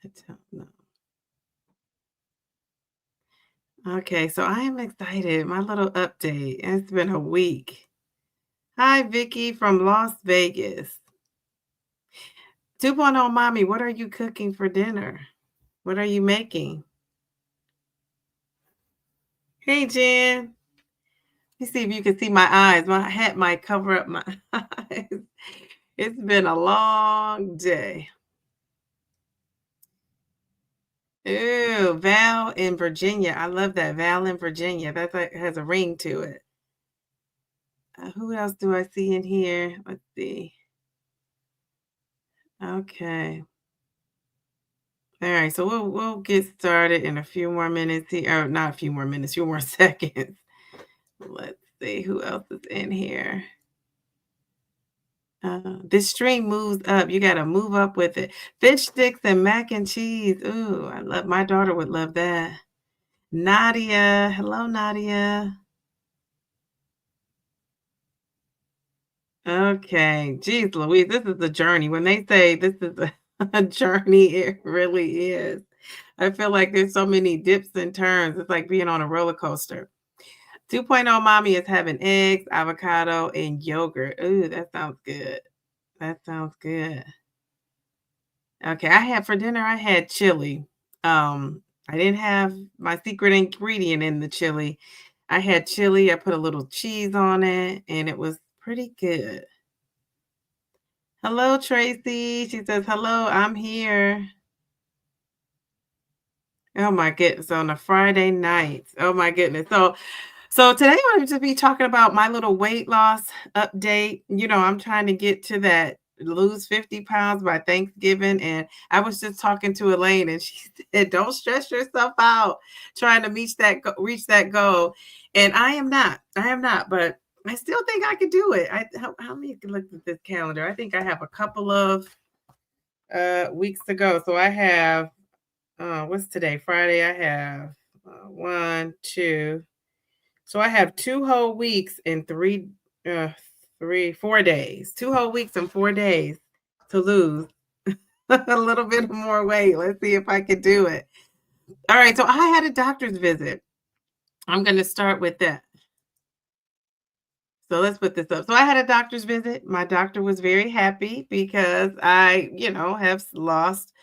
I don't know. Okay, so I am excited. My little update. It's been a week. Hi, Vicky from Las Vegas. 2.0 Mommy, what are you cooking for dinner? What are you making? Hey, Jen. Let me see if you can see my eyes. My hat might cover up my eyes. It's been a long day. Ooh, Val in Virginia. I love that. Val in Virginia. That's like has a ring to it. Who else do I see in here? Let's see. Okay. All right. So we'll get started in a few more minutes here. Or not a few more minutes, few more seconds. Let's see who else is in here. This string moves up. You got to move up with it. Fish sticks and mac and cheese. Ooh, I love. My daughter would love that. Nadia, hello, Nadia. Okay. Geez, Louise, this is a journey. When they say this is a, a journey, it really is. I feel like there's so many dips and turns. It's like being on a roller coaster. 2.0 mommy is having eggs, avocado, and yogurt. Ooh, that sounds good. That sounds good. Okay, I had for dinner, I had chili. I didn't have my secret ingredient in the chili. I had chili, I put a little cheese on it, and it was pretty good. Hello, Tracy. She says, hello, I'm here. Oh my goodness, on a Friday night. Oh my goodness. So today I'm going to be talking about my little weight loss update. I'm trying to get to that lose 50 pounds by Thanksgiving. And I was just talking to Elaine and she said, don't stress yourself out trying to reach that goal. And I am not, but I still think I could do it. How many look at this calendar? I think I have a couple of weeks to go. So I have what's today? Friday. I have one, two. So I have 2 whole weeks and uh, 4 days. 2 whole weeks and 4 days to lose a little bit more weight. Let's see if I can do it. All right, so I had a doctor's visit. I'm gonna start with that. So let's put this up. So I had a doctor's visit. My doctor was very happy because I have lost,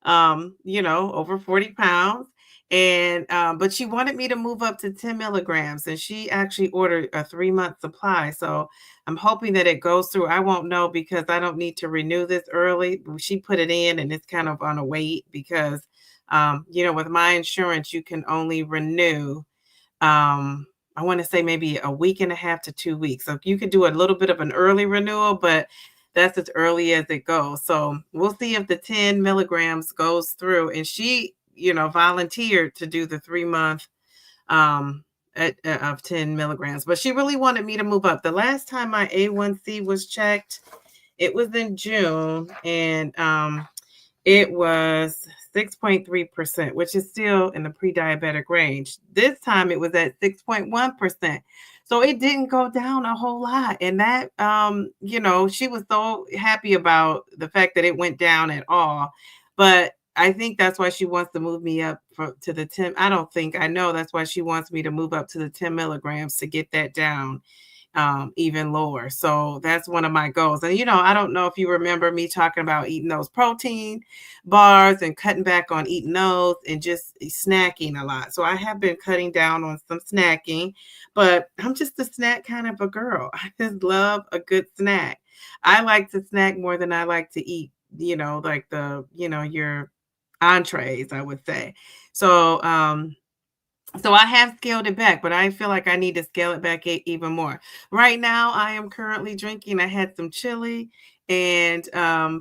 over 40 pounds. And, but she wanted me to move up to 10 milligrams and she actually ordered a 3-month supply. So I'm hoping that it goes through. I won't know because I don't need to renew this early. She put it in and it's kind of on a wait because, with my insurance, you can only renew I want to say maybe a week and a half to 2 weeks. So you could do a little bit of an early renewal, but that's as early as it goes. So we'll see if the 10 milligrams goes through. And she, volunteered to do the 3 month um of 10 milligrams, but she really wanted me to move up. The last time my A1C was checked, it was in June, and it was 6.3%, which is still in the pre-diabetic range. This time it was at 6.1%. So it didn't go down a whole lot. And that, she was so happy about the fact that it went down at all. But I think that's why she wants to move me up to the 10. I don't think I know. That's why she wants me to move up to the 10 milligrams to get that down even lower. So that's one of my goals. And, I don't know if you remember me talking about eating those protein bars and cutting back on eating those and just snacking a lot. So I have been cutting down on some snacking, but I'm just a snack kind of a girl. I just love a good snack. I like to snack more than I like to eat, like your entrees, I would say. So I have scaled it back, but I feel like I need to scale it back even more. Right now, I am currently drinking. I had some chili and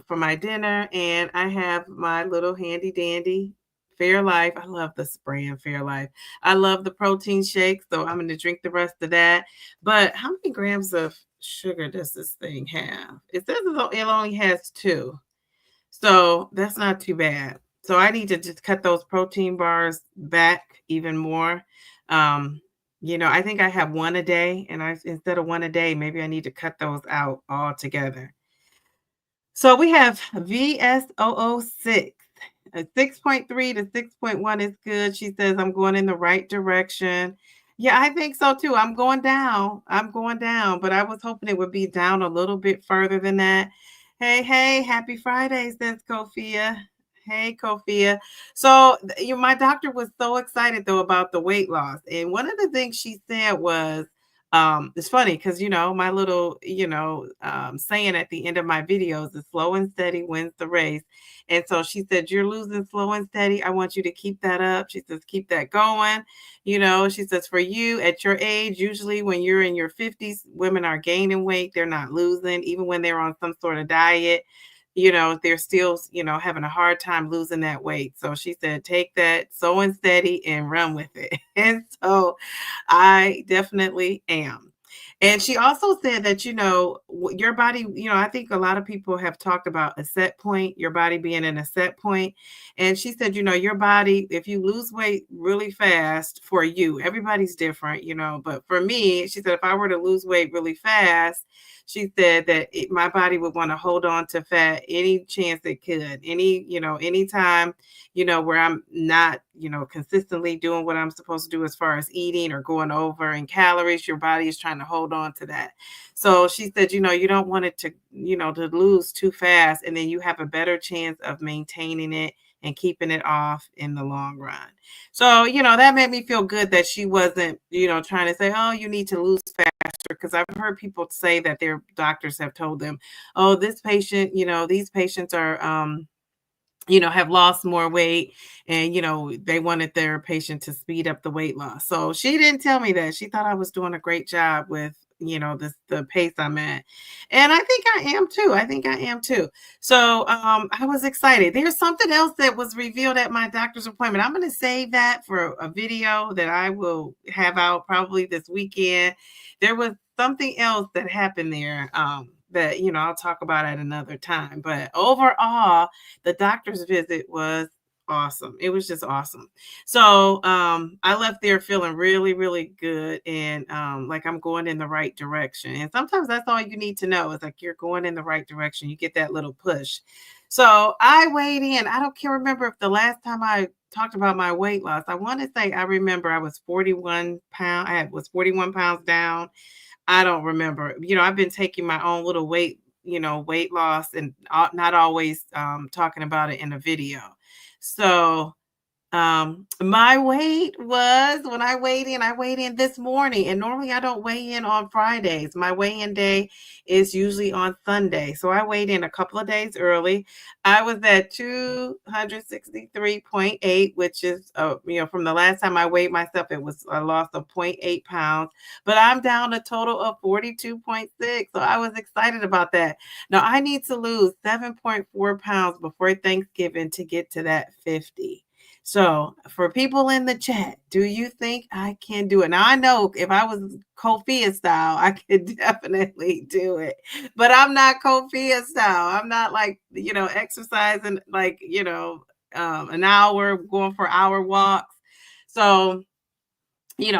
for my dinner, and I have my little handy dandy Fairlife. I love this brand, Fairlife. I love the protein shake, so I'm going to drink the rest of that. But how many grams of sugar does this thing have? It says it only has 2. So that's not too bad. So I need to just cut those protein bars back even more. I think I have one a day, and instead of one a day, maybe I need to cut those out altogether. So we have VSO06. 6.3 to 6.1 is good. She says I'm going in the right direction. Yeah, I think so too. I'm going down. I'm going down, but I was hoping it would be down a little bit further than that. Hey, hey, happy Friday, says Kofia. Hey, Kofia. So, my doctor was so excited though about the weight loss. And one of the things she said was, it's funny because my little saying at the end of my videos is slow and steady wins the race. And so she said, "You're losing slow and steady. I want you to keep that up." She says, "Keep that going." She says, "For you at your age, usually when you're in your 50s, women are gaining weight. They're not losing, even when they're on some sort of diet. They're still, having a hard time losing that weight." So she said, "Take that slow and steady and run with it." And so I definitely am. And she also said that, your body, I think a lot of people have talked about a set point, your body being in a set point. And she said, your body, if you lose weight really fast for you, everybody's different, but for me, she said, if I were to lose weight really fast, she said that my body would want to hold on to fat any chance it could, anytime where I'm not, consistently doing what I'm supposed to do as far as eating or going over in calories, your body is trying to hold on to that. So she said, you don't want it to, to lose too fast. And then you have a better chance of maintaining it and keeping it off in the long run. So, that made me feel good that she wasn't, trying to say, oh, you need to lose faster. Because I've heard people say that their doctors have told them, oh, this patient, these patients are, have lost more weight and, they wanted their patient to speed up the weight loss. So she didn't tell me that. She thought I was doing a great job with, the pace I'm at. And I think I am too. I think I am too. So I was excited. There's something else that was revealed at my doctor's appointment. I'm going to save that for a video that I will have out probably this weekend. There was something else that happened there that, I'll talk about at another time. But overall, the doctor's visit was awesome. It was just awesome. So I left there feeling really, really good and like I'm going in the right direction. And sometimes that's all you need to know is like you're going in the right direction. You get that little push. So I weighed in. I don't can remember if the last time I talked about my weight loss. I want to say I remember I was 41 pounds. I was 41 pounds down. I don't remember. I've been taking my own little weight loss and not always talking about it in a video. So my weight was when I weighed in this morning, and normally I don't weigh in on Fridays. My weigh-in day is usually on Sunday. So I weighed in a couple of days early. I was at 263.8, which is, from the last time I weighed myself, it was a loss of 0.8 pounds, but I'm down a total of 42.6. So I was excited about that. Now I need to lose 7.4 pounds before Thanksgiving to get to that 50. So, for people in the chat, do you think I can do it? Now, I know if I was Kofia style, I could definitely do it, but I'm not Kofia style. I'm not like, exercising like, an hour, going for hour walks. So,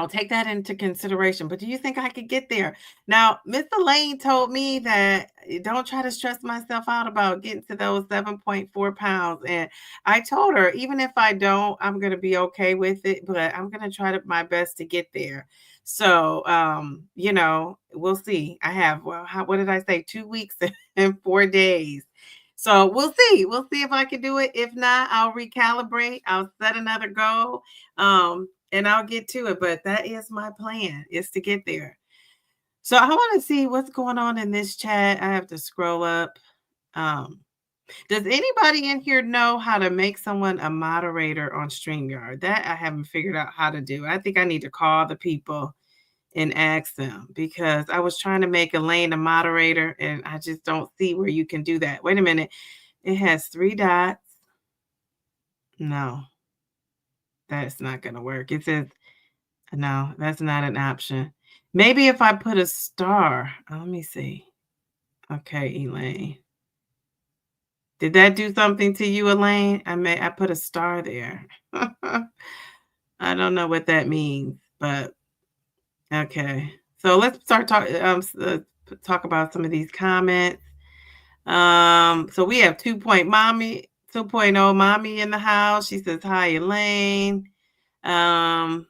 take that into consideration. But do you think I could get there? Now, Miss Elaine told me that don't try to stress myself out about getting to those 7.4 pounds. And I told her, even if I don't, I'm going to be okay with it, but I'm going to try my best to get there. So, we'll see. I have, well, what did I say? 2 weeks and 4 days. So we'll see. We'll see if I can do it. If not, I'll recalibrate. I'll set another goal. And I'll get to it. But that is my plan, is to get there. So I want to see what's going on in this chat. I have to scroll up. Does anybody in here know how to make someone a moderator on StreamYard? That I haven't figured out how to do. I think I need to call the people and ask them because I was trying to make Elaine a moderator and I just don't see where you can do that. Wait a minute. It has 3 dots. No, that's not going to work. It says, no, that's not an option. Maybe if I put a star. Let me see. Okay, Elaine. Did that do something to you, Elaine? I put a star there. I don't know what that means, but okay. So let's start talk about some of these comments. So we have 2 Point Mommy 2.0 mommy in the house. She says, hi, Elaine. Um,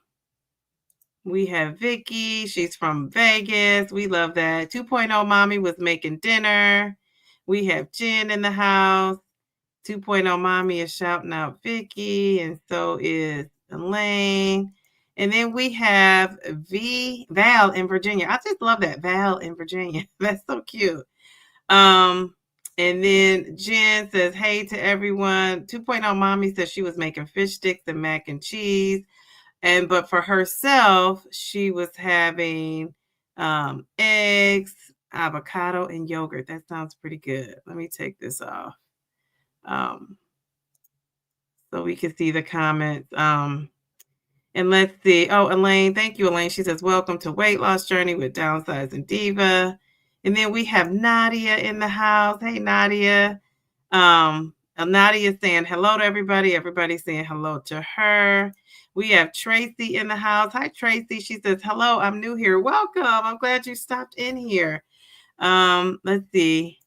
we have Vicky. She's from Vegas. We love that. 2.0 mommy was making dinner. We have Jen in the house. 2.0 mommy is shouting out Vicky, and so is Elaine. And then we have Val in Virginia. I just love that, Val in Virginia. That's so cute. And then Jen says, hey to everyone. 2.0 mommy says she was making fish sticks and mac and cheese. But for herself, she was having eggs, avocado, and yogurt. That sounds pretty good. Let me take this off. So we can see the comments. And let's see. Oh, Elaine, thank you, Elaine. She says, welcome to Weight Loss Journey with Downsizing Diva. And then we have Nadia in the house. Hey, Nadia. Nadia is saying hello to everybody. Everybody's saying hello to her. We have Tracy in the house. Hi, Tracy. She says, hello, I'm new here. Welcome. I'm glad you stopped in here. Let's see.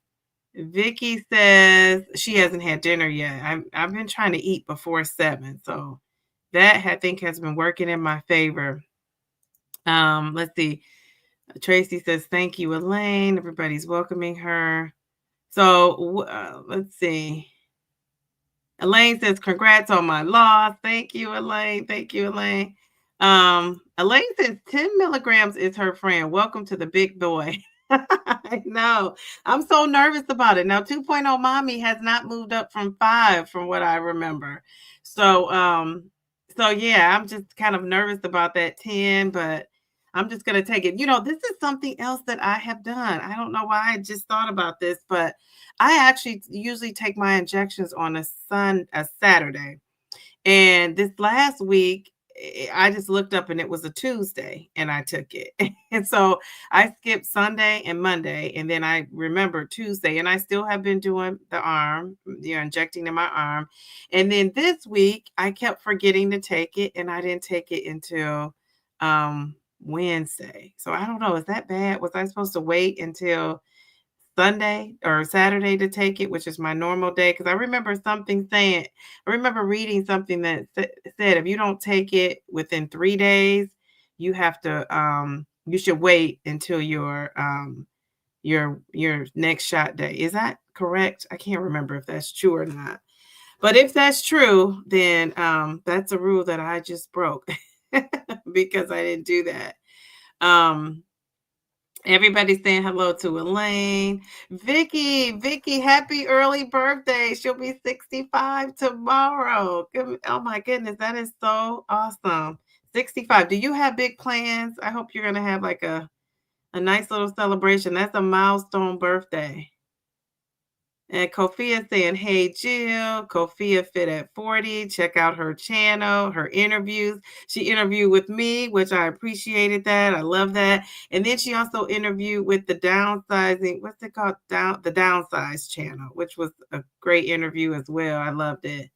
Vicky says she hasn't had dinner yet. I've been trying to eat before 7, so that I think has been working in my favor. Let's see. Tracy says thank you, Elaine. Everybody's welcoming her. So let's see. Elaine says congrats on my loss. Thank you, Elaine. Thank you, Elaine. Elaine says 10 milligrams is her friend. Welcome to the big boy. I know. I'm so nervous about it. Now, 2.0 mommy has not moved up from 5 from what I remember. So, yeah, I'm just kind of nervous about that 10, but I'm just going to take it. This is something else that I have done. I don't know why I just thought about this, but I actually usually take my injections on a Saturday. And this last week, I just looked up and it was a Tuesday and I took it. And so I skipped Sunday and Monday. And then I remembered Tuesday and I still have been doing the arm, injecting in my arm. And then this week I kept forgetting to take it and I didn't take it until Wednesday. So I don't know. Is that bad? Was I supposed to wait until Sunday or Saturday to take it, which is my normal day? Because I remember reading something that said if you don't take it within 3 days, you have to you should wait until your next shot day. Is that correct? I can't remember if that's true or not. But if that's true, then that's a rule that I just broke because I didn't do that. Everybody's saying hello to Elaine. Vicky, happy early birthday. She'll be 65 tomorrow. Oh my goodness, that is so awesome. 65. Do you have big plans? I hope you're going to have like a nice little celebration. That's a milestone birthday. And Kofia saying, hey, Jill, Kofia Fit at 40. Check out her channel, her interviews. She interviewed with me, which I appreciated that. I love that. And then she also interviewed with the downsizing, what's it called? The Downsize channel, which was a great interview as well. I loved it.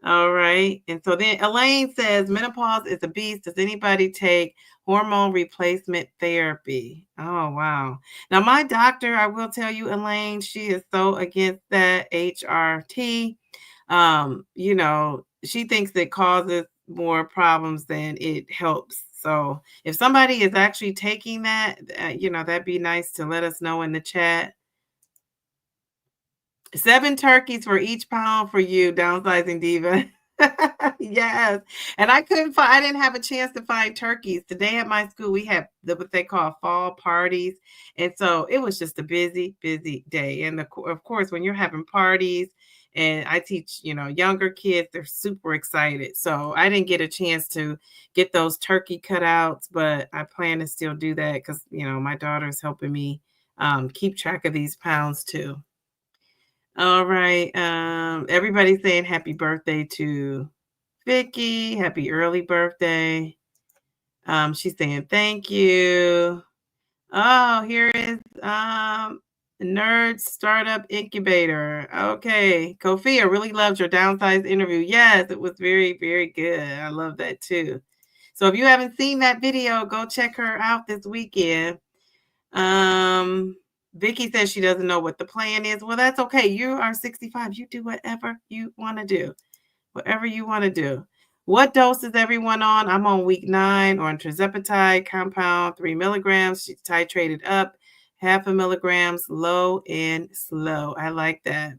All right. And so then Elaine says, menopause is a beast. Does anybody take hormone replacement therapy? Oh, wow. Now, my doctor, I will tell you, Elaine, she is so against that HRT. She thinks it causes more problems than it helps. So if somebody is actually taking that, that'd be nice to let us know in the chat. 7 turkeys for each pound for you, Downsizing Diva. Yes. And I didn't have a chance to find turkeys. Today at my school, we have what they call fall parties. And so it was just a busy, busy day. And of course, when you're having parties and I teach, younger kids, they're super excited. So I didn't get a chance to get those turkey cutouts, but I plan to still do that because, my daughter's helping me keep track of these pounds too. All right. Everybody's saying happy birthday to Vicky. Happy early birthday. She's saying thank you. Oh, here is Nerd Startup Incubator. Okay. Kofia really loved your downsize interview. Yes, it was very, very good. I love that too. So if you haven't seen that video, go check her out this weekend. Vicky says she doesn't know what the plan is. Well, that's okay. You are 65. You do whatever you want to do. Whatever you want to do. What dose is everyone on? I'm on week 9 on tirzepatide compound, 3 milligrams. She titrated up, half a milligrams, low and slow. I like that.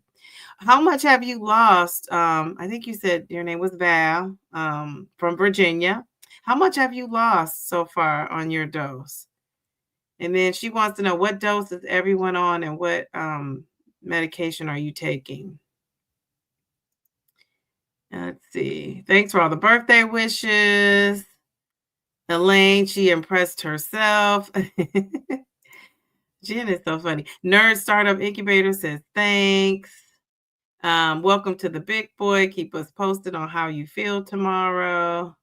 How much have you lost? I think you said your name was Val, from Virginia. How much have you lost so far on your dose? And then she wants to know what dose is everyone on and what medication are you taking? Let's see. Thanks for all the birthday wishes. Elaine, she impressed herself. Jen is so funny. Nerd Startup Incubator says thanks. Welcome to the big boy. Keep us posted on how you feel tomorrow.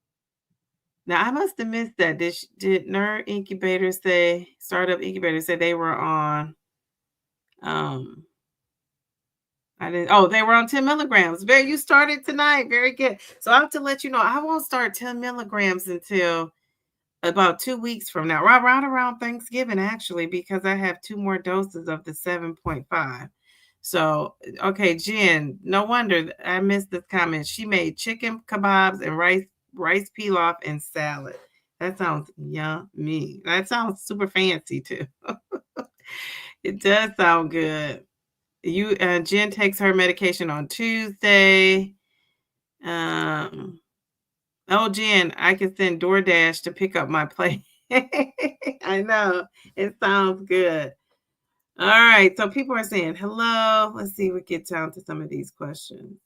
Now I must have missed that. Did Nerd Incubator say Startup Incubator say they were on? Um, I didn't. Oh, they were on 10 milligrams. Very. You started tonight. Very good. So I have to let you know I won't start 10 milligrams until about 2 weeks from now, right around Thanksgiving, actually, because I have 2 more doses of the 7.5. So, okay, Jen, no wonder I missed this comment. She made chicken kebabs and rice pilaf and salad. That sounds yummy. That sounds super fancy too. It does sound good. Jen takes her medication on Tuesday. Um, Oh, Jen, I can send DoorDash to pick up my plate. I know. It sounds good. All right. So people are saying hello. Let's see if we get down to some of these questions.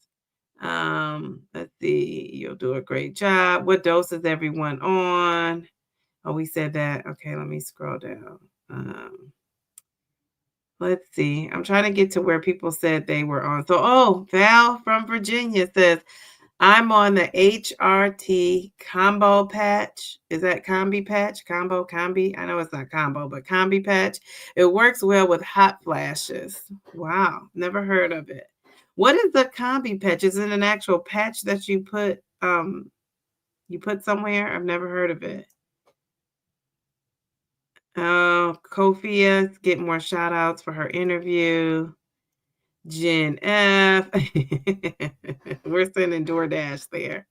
Let's see. You'll do a great job. What dose is everyone on? Oh, we said that. Okay, let me scroll down. Let's see. I'm trying to get to where people said they were on. So, Val from Virginia says, I'm on the HRT combo patch. Is that combi patch? Combi? I know it's not combo, but combi patch. It works well with hot flashes. Wow, never heard of it. What is the combi patch? Is it an actual patch that you put somewhere? I've never heard of it. Oh, Kofia, get more shout outs for her interview. Jen F. We're sending DoorDash there.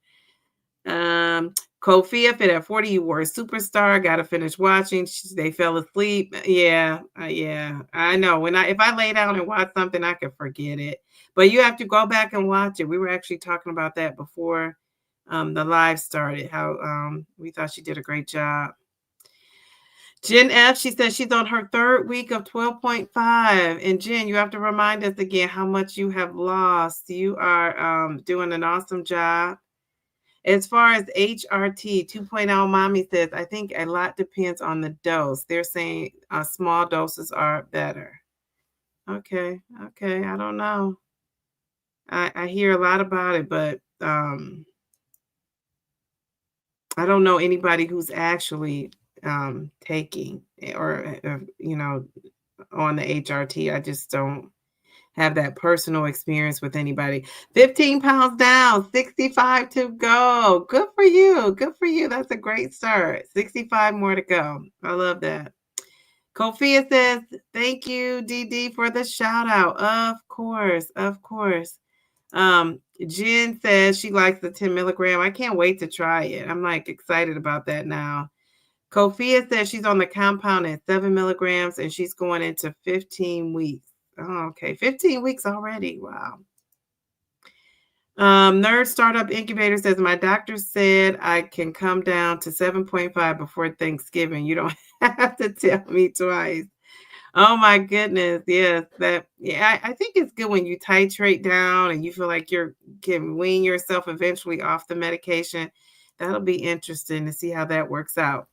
Kofia fit at 40. You were a superstar. Got to finish watching. They fell asleep. Yeah, yeah. I know. If I lay down and watch something, I could forget it. But you have to go back and watch it. We were actually talking about that before the live started. How we thought she did a great job. Jen F, she says she's on her 3rd week of 12.5. And Jen, you have to remind us again how much you have lost. You are doing an awesome job. As far as HRT 2.0, Mommy says, I think a lot depends on the dose. They're saying small doses are better. Okay. I don't know. I hear a lot about it, but I don't know anybody who's actually taking or, on the HRT. I just don't have that personal experience with anybody. 15 pounds down, 65 to go. Good for you. Good for you. That's a great start. 65 more to go. I love that. Kofia says, thank you, DD, for the shout out. Of course. Jen says she likes the 10 milligram. I can't wait to try it. I'm like excited about that now. Kofia says she's on the compound at 7 milligrams and she's going into 15 weeks. Oh, okay. 15 weeks already. Wow. Nerd Startup Incubator says, my doctor said I can come down to 7.5 before Thanksgiving. You don't have to tell me twice. Oh my goodness. Yes. I think it's good when you titrate down and you feel like you can wean yourself eventually off the medication. That'll be interesting to see how that works out.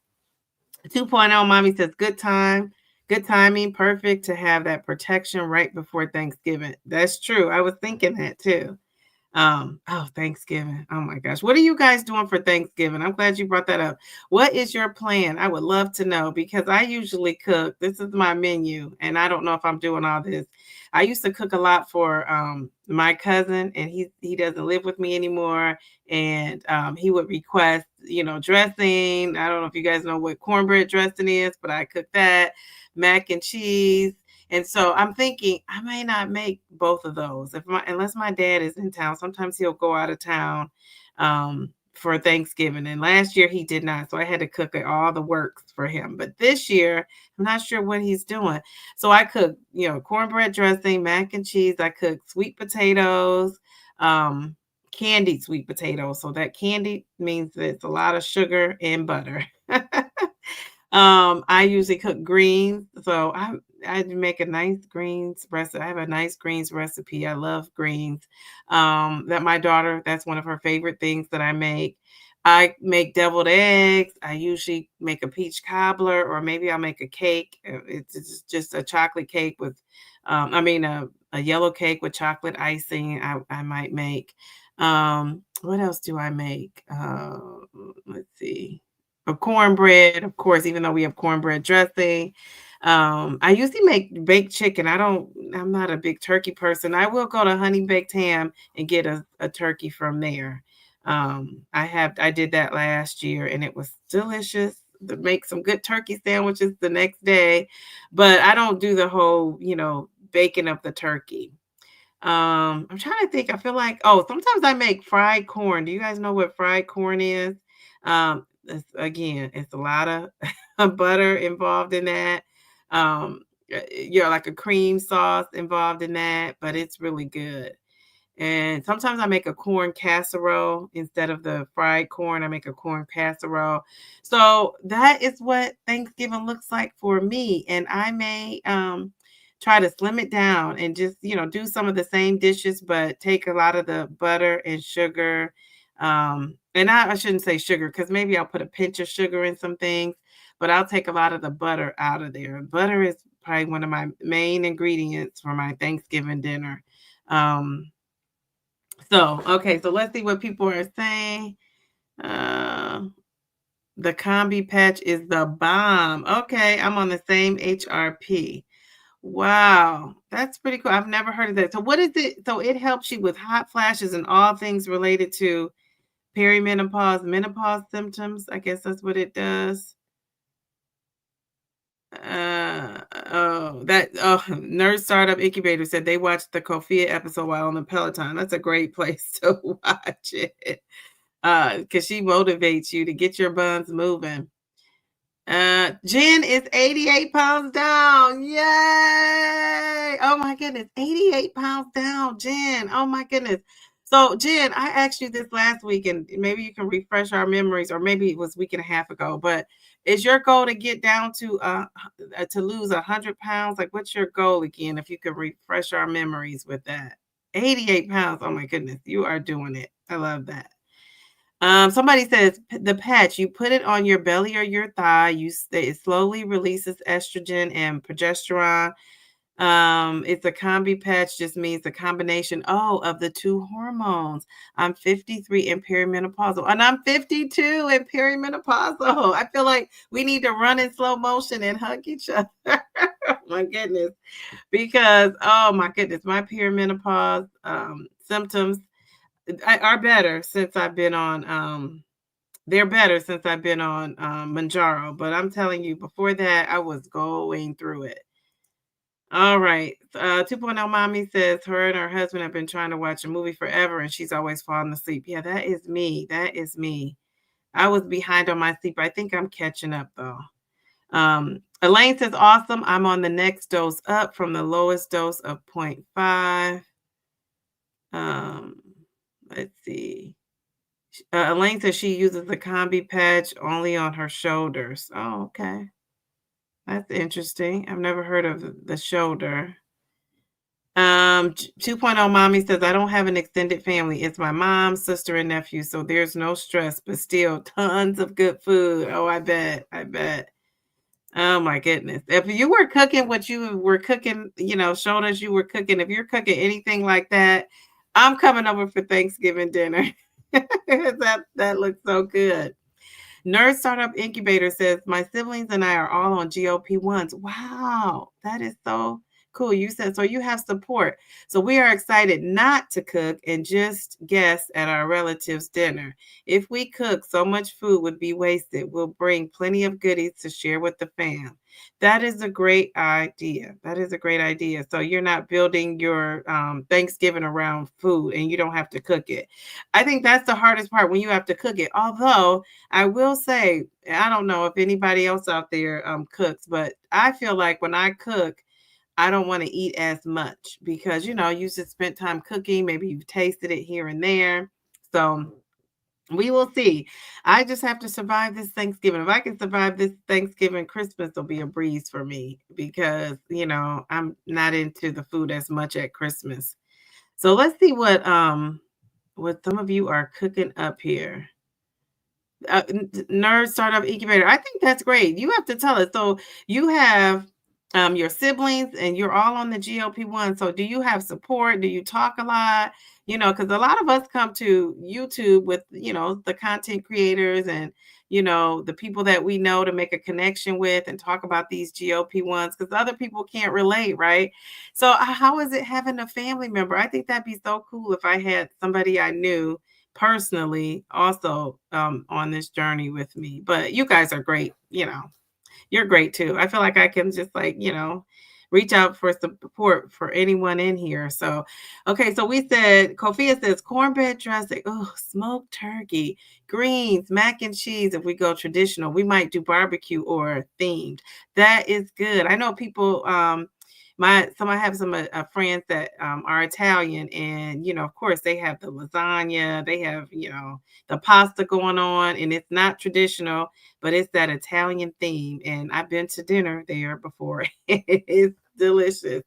2.0 Mommy says, good timing, perfect to have that protection right before Thanksgiving. That's true. I was thinking that too. Thanksgiving. Oh my gosh. What are you guys doing for Thanksgiving? I'm glad you brought that up. What is your plan? I would love to know because I usually cook. This is my menu and I don't know if I'm doing all this. I used to cook a lot for my cousin and he doesn't live with me anymore. And he would request, dressing. I don't know if you guys know what cornbread dressing is, but I cook that, mac and cheese. And so I'm thinking I may not make both of those if my unless my dad is in town. Sometimes he'll go out of town for Thanksgiving. And last year he did not. So I had to cook all the works for him. But this year, I'm not sure what he's doing. So I cook, cornbread dressing, mac and cheese. I cook sweet potatoes, candied sweet potatoes. So that candy means that it's a lot of sugar and butter. I usually cook greens, so I make a nice greens recipe. I have a nice greens recipe. I love greens. That my daughter, that's one of her favorite things that I make. I make deviled eggs. I usually make a peach cobbler, or maybe I'll make a cake. It's just a chocolate cake with, a yellow cake with chocolate icing. I might make. What else do I make? Let's see. A cornbread, of course, even though we have cornbread dressing. I usually make baked chicken. I'm not a big turkey person. I will go to Honey Baked Ham and get a turkey from there. I did that last year and it was delicious. To make some good turkey sandwiches the next day, but I don't do the whole, baking of the turkey. I'm trying to think. I feel like, sometimes I make fried corn. Do you guys know what fried corn is? It's a lot of butter involved in that. Like a cream sauce involved in that, but it's really good. And sometimes I make a corn casserole instead of the fried corn. I make a corn casserole. So that is what Thanksgiving looks like for me. And I may try to slim it down and just, do some of the same dishes, but take a lot of the butter and sugar. And I shouldn't say sugar because maybe I'll put a pinch of sugar in some things, but I'll take a lot of the butter out of there. Butter is probably one of my main ingredients for my Thanksgiving dinner. Um, so let's see what people are saying. Uh, the combi patch is the bomb. Okay, I'm on the same HRP. Wow, that's pretty cool. I've never heard of that. So what is it? So it helps you with hot flashes and all things related to perimenopause, menopause symptoms. I guess that's what it does. Nerd Startup Incubator said they watched the Kofia episode while on the Peloton. That's a great place to watch it. Because she motivates you to get your buns moving. Jen is 88 pounds down. Yay! Oh my goodness, 88 pounds down, Jen. Oh my goodness. So, Jen, I asked you this last week, and maybe you can refresh our memories, or maybe it was a week and a half ago. But is your goal to get down to lose 100 pounds? Like, what's your goal again? If you could refresh our memories with that. 88 pounds. Oh my goodness, you are doing it. I love that. Somebody says the patch, you put it on your belly or your thigh. It slowly releases estrogen and progesterone. It's a combi patch, just means a combination of the two hormones. I'm 53 and perimenopausal, and I'm 52 and perimenopausal. I feel like we need to run in slow motion and hug each other. My goodness, because my goodness, my perimenopause symptoms are better since I've been on they're better since I've been on mounjaro, but I'm telling you, before that I was going through it. All right. 2.0 mommy says her and her husband have been trying to watch a movie forever and she's always falling asleep. Yeah, that is me. That is me. I was behind on my sleep. I think I'm catching up though. Elaine says, awesome. I'm on the next dose up from the lowest dose of 0.5. Let's see. Elaine says she uses the combi patch only on her shoulders. Oh, okay. That's interesting. I've never heard of the shoulder. 2.0 mommy says, I don't have an extended family. It's my mom, sister, and nephew. So there's no stress, but still tons of good food. Oh, I bet. I bet. Oh my goodness. If you were cooking what you were cooking, shoulders you were cooking, if you're cooking anything like that, I'm coming over for Thanksgiving dinner. That looks so good. Nerd Startup Incubator says, my siblings and I are all on GLP-1s. Wow, that is so cool. You said so you have support. So we are excited not to cook and just guest at our relatives' dinner. If we cook, so much food would be wasted. We'll bring plenty of goodies to share with the fam. That is a great idea. That is a great idea. So you're not building your Thanksgiving around food and you don't have to cook it. I think that's the hardest part when you have to cook it. Although I will say, I don't know if anybody else out there cooks, but I feel like when I cook, I don't want to eat as much because you just spent time cooking. Maybe you've tasted it here and there. So we will see. I just have to survive this Thanksgiving. If I can survive this Thanksgiving, Christmas will be a breeze for me because, I'm not into the food as much at Christmas. So let's see what some of you are cooking up here. Nerd Startup Incubator. I think that's great. You have to tell us. So you have your siblings and you're all on the GLP-1. So do you have support? Do you talk a lot? Because a lot of us come to YouTube with, the content creators and, the people that we know to make a connection with and talk about these GLP-1s because other people can't relate, right? So how is it having a family member? I think that'd be so cool if I had somebody I knew personally also on this journey with me. But you guys are great, you're great too. I feel like I can just reach out for support for anyone in here. So okay, so we said Kofia says cornbread dressing, oh, smoked turkey, greens, mac and cheese. If we go traditional, we might do barbecue or themed. That is good. I know people I have some friends that are Italian, and of course, they have the lasagna, they have the pasta going on, and it's not traditional, but it's that Italian theme. And I've been to dinner there before. It's delicious.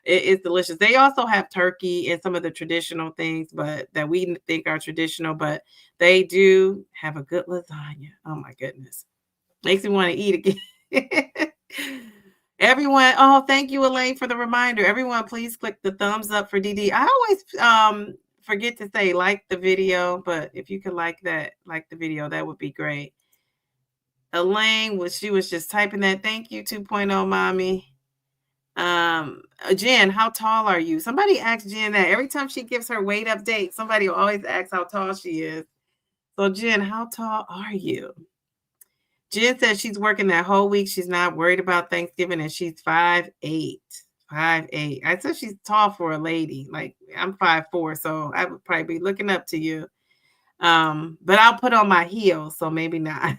It is delicious. They also have turkey and some of the traditional things, but that we think are traditional, but they do have a good lasagna. Oh my goodness. Makes me want to eat again. Everyone, oh, thank you, Elaine, for the reminder. Everyone, please click the thumbs up for DD. I always forget to say like the video, but if you could like the video, that would be great. Elaine she was just typing that. Thank you, 2.0 mommy. Jen, how tall are you? Somebody asked Jen that. Every time she gives her weight update, somebody will always ask how tall she is. So Jen, how tall are you? Jen says she's working that whole week. She's not worried about Thanksgiving, and she's 5'8". 5'8". I said she's tall for a lady. Like I'm 5'4", so I would probably be looking up to you. But I'll put on my heels, so maybe not.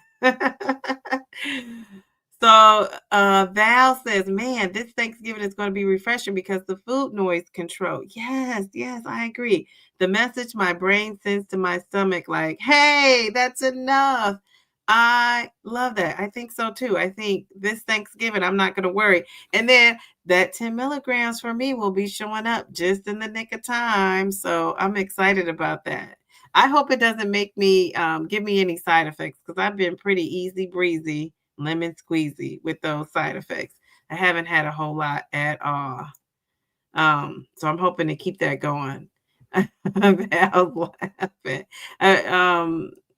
So Val says, man, this Thanksgiving is going to be refreshing because the food noise control. Yes, I agree. The message my brain sends to my stomach, like, hey, that's enough. I love that. I think so too. I think this Thanksgiving, I'm not going to worry. And then that 10 milligrams for me will be showing up just in the nick of time. So I'm excited about that. I hope it doesn't make me give me any side effects because I've been pretty easy breezy, lemon squeezy with those side effects. I haven't had a whole lot at all. So I'm hoping to keep that going. Val's laughing.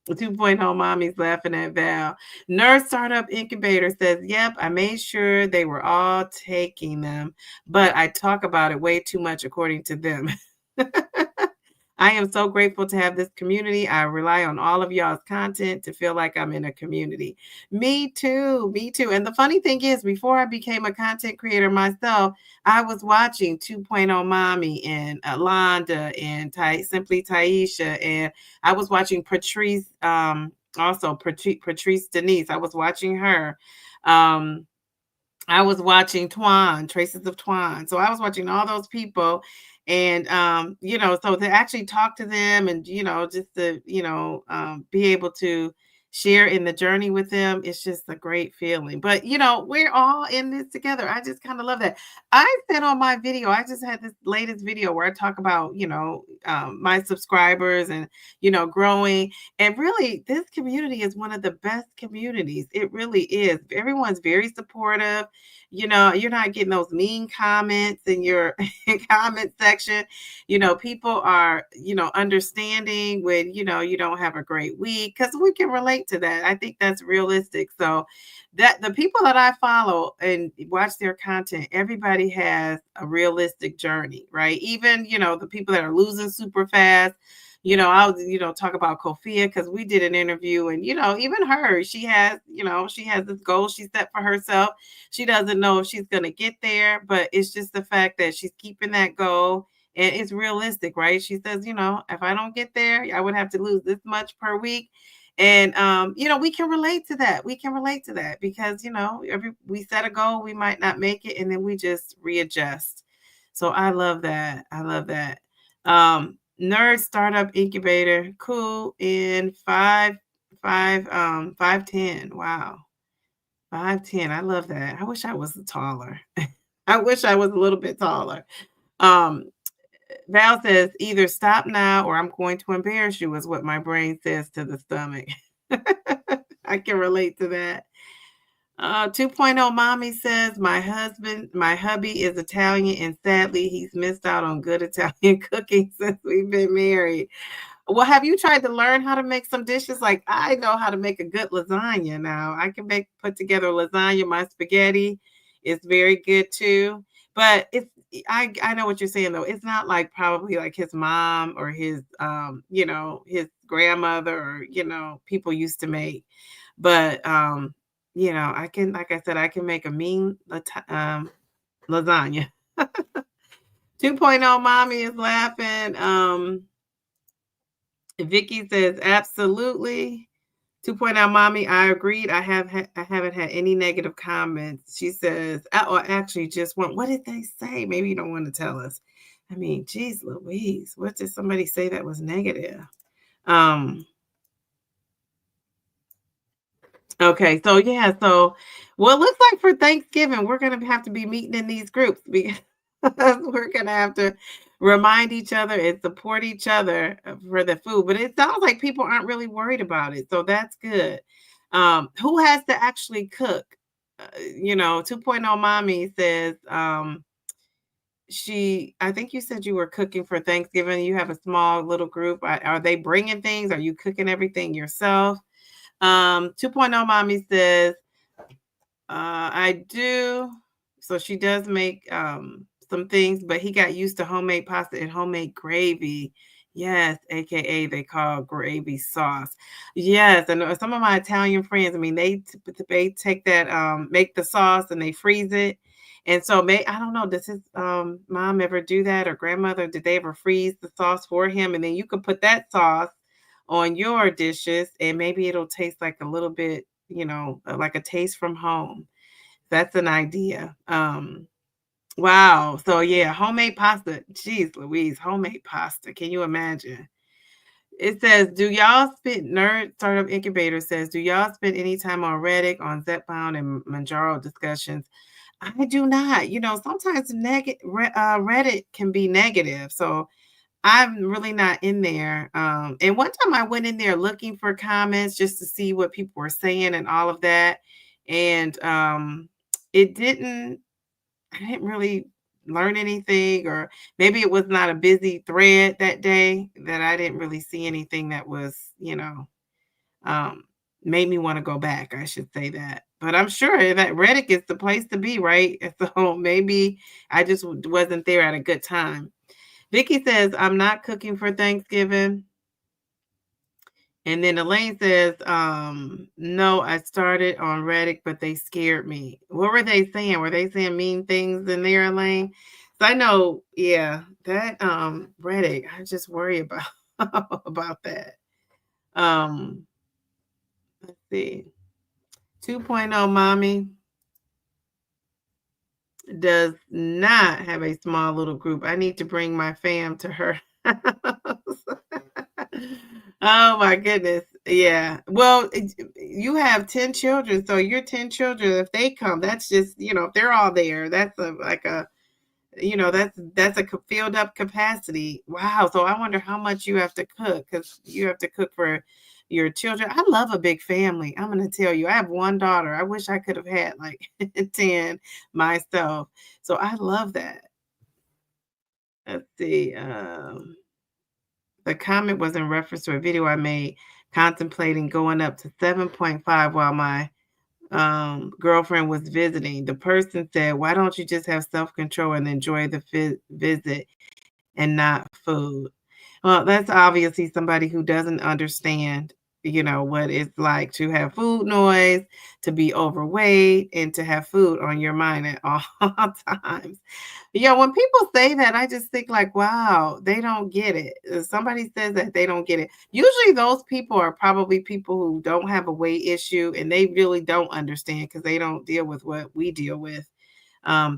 2.0 mommy's laughing at Val. Nurse Startup Incubator says, yep, I made sure they were all taking them, but I talk about it way too much according to them. I am so grateful to have this community. I rely on all of y'all's content to feel like I'm in a community. Me too. And the funny thing is, before I became a content creator myself, I was watching 2.0 Mommy and Londa and Simply Taisha. And I was watching Patrice, also Patrice Denise. I was watching her. I was watching Traces of Twan. So I was watching all those people. And, so to actually talk to them and, just to, be able to share in the journey with them, it's just a great feeling. But, we're all in this together. I just kind of love that. I said on my video, I just had this latest video where I talk about, my subscribers and, growing. And really, this community is one of the best communities. It really is. Everyone's very supportive. You're not getting those mean comments in your comment section. People are, understanding when, you don't have a great week because we can relate relate to that. I think that's realistic. So that the people that I follow and watch their content, everybody has a realistic journey, right? Even, the people that are losing super fast. I was, talk about Kofia because we did an interview and, even her, she has this goal she set for herself. She doesn't know if she's going to get there, but it's just the fact that she's keeping that goal and it's realistic, right? She says, if I don't get there, I would have to lose this much per week. And we can relate to that. We can relate to that because, every we set a goal, we might not make it, and then we just readjust. So I love that. I love that. Nerd startup incubator, cool in 5'10". Wow. 5'10". I love that. I wish I was taller. I wish I was a little bit taller. Um, Val says, either stop now or I'm going to embarrass you, is what my brain says to the stomach. I can relate to that. 2.0 mommy says, my hubby is Italian, and sadly, he's missed out on good Italian cooking since we've been married. Well, have you tried to learn how to make some dishes? Like I know how to make a good lasagna now. I can put together lasagna. My spaghetti is very good too. But I know what you're saying though. It's not like probably like his mom or his grandmother or people used to make. But I can, like I said, I can make a mean lasagna. 2.0 mommy is laughing. Vicky says, absolutely. 2.0 mommy, I agreed. I haven't had any negative comments. She says, or actually just one. What did they say? Maybe you don't want to tell us. I mean, geez Louise, what did somebody say that was negative? Okay, so yeah, so well, it looks like for Thanksgiving, we're gonna have to be meeting in these groups because we're gonna have to remind each other and support each other for the food. But it sounds like people aren't really worried about it, so that's good. Who has to actually cook? 2.0 mommy says I think you said you were cooking for Thanksgiving. You have a small little group. Are they bringing things? Are you cooking everything yourself? 2.0 mommy says, I do. So she does make some things, but he got used to homemade pasta and homemade gravy. Yes, aka they call gravy sauce. Yes, and some of my Italian friends, I mean, they take that make the sauce and they freeze it. And so I don't know, does his mom ever do that or grandmother? Did they ever freeze the sauce for him? And then you could put that sauce on your dishes and maybe it'll taste like a little bit, like a taste from home. That's an idea. Wow. So yeah, homemade pasta. Jeez Louise, homemade pasta. Can you imagine? It says, do y'all spend Nerd Startup Incubator says, do y'all spend any time on Reddit, on Zepbound and Manjaro discussions? I do not. Sometimes Reddit can be negative. So I'm really not in there. And one time I went in there looking for comments just to see what people were saying and all of that. And it didn't, I didn't really learn anything, or maybe it was not a busy thread that day that I didn't really see anything that was, um, made me want to go back. I should say that. But I'm sure that Reddit is the place to be, right? So maybe I just wasn't there at a good time. Vicky says, I'm not cooking for Thanksgiving. And then Elaine says, no, I started on Reddit, but they scared me. What were they saying? Were they saying mean things in there, Elaine? So I know, yeah, that Reddit, I just worry about about that. Let's see. 2.0 mommy does not have a small little group. I need to bring my fam to her house. Oh my goodness. Yeah. Well, you have 10 children, so your 10 children, if they come, that's just, if they're all there, that's that's a filled up capacity. Wow. So I wonder how much you have to cook because you have to cook for your children. I love a big family. I'm going to tell you, I have one daughter. I wish I could have had like 10 myself. So I love that. Let's see. The comment was in reference to a video I made. contemplating going up to 7.5 while my girlfriend was visiting. The person said, "Why don't you just have self-control and enjoy the visit and not food?" Well, that's obviously somebody who doesn't understand, what it's like to have food noise, to be overweight, and to have food on your mind at all times. Yeah, when people say that, I just think like, wow, they don't get it. If somebody says that they don't get it. Usually those people are probably people who don't have a weight issue and they really don't understand because they don't deal with what we deal with.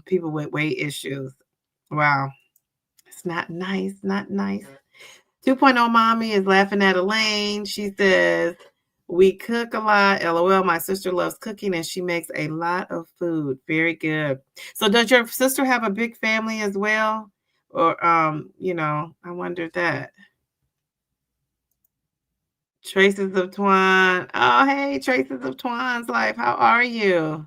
People with weight issues. Wow. It's not nice, not nice. 2.0 mommy is laughing at Elaine. She says, "We cook a lot. LOL. My sister loves cooking and she makes a lot of food. Very good." So does your sister have a big family as well? Or I wondered that. Traces of Twan. Oh, hey, Traces of Twan's life. How are you?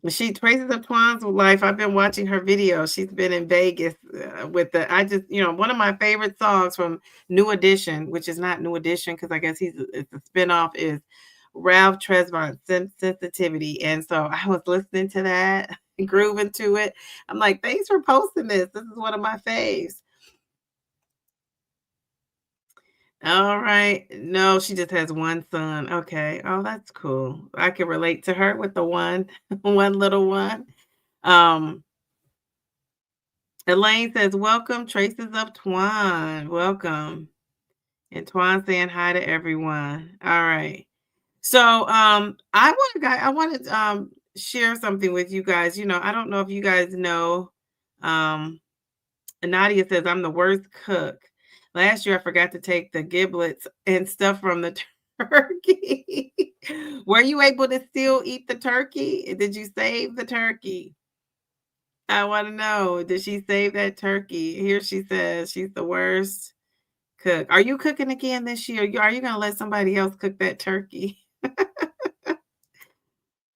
She Traces of Twan's life. I've been watching her videos. She's been in Vegas with the. I just, one of my favorite songs from New Edition, which is not New Edition because I guess it's a spinoff, is Ralph Tresvant Sensitivity. And so I was listening to that, grooving to it. I'm like, thanks for posting this. This is one of my faves. All right. No, she just has one son. Okay. Oh, that's cool. I can relate to her with the one, one little one. Um, Elaine says, "Welcome, Traces of Twan. Welcome." And Twan saying hi to everyone. All right. So I want to share something with you guys. I don't know if you guys know. Um Nadia says, "I'm the worst cook. Last year I forgot to take the giblets and stuff from the turkey." Were you able to still eat the turkey? Did you save the turkey? I want to know, did she save that turkey? Here she says she's the worst cook. Are you cooking again this year? Are you going to let somebody else cook that turkey?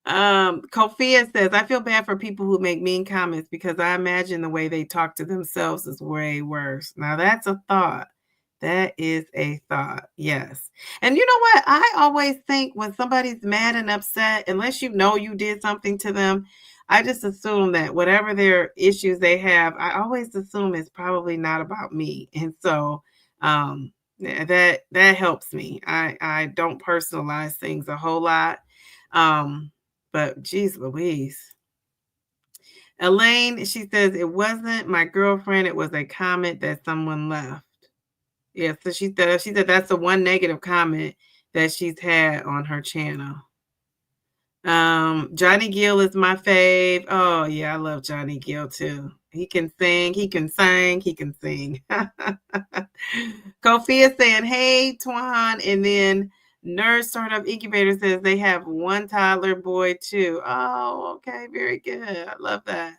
Kofia says, "I feel bad for people who make mean comments because I imagine the way they talk to themselves is way worse." Now that's a thought. That is a thought. Yes. And you know what? I always think when somebody's mad and upset, unless you know you did something to them, I just assume that whatever their issues they have, I always assume it's probably not about me. And so that helps me. I don't personalize things a whole lot. But geez Louise. Elaine, she says, "It wasn't my girlfriend, it was a comment that someone left." Yeah, so she said that's the one negative comment that she's had on her channel. Johnny Gill is my fave. Oh yeah, I love Johnny Gill too. He can sing, he can sing, he can sing. Kofi is saying, "Hey, Twan," and then Nurse Startup Incubator says they have one toddler boy too. Oh, okay, very good. I love that.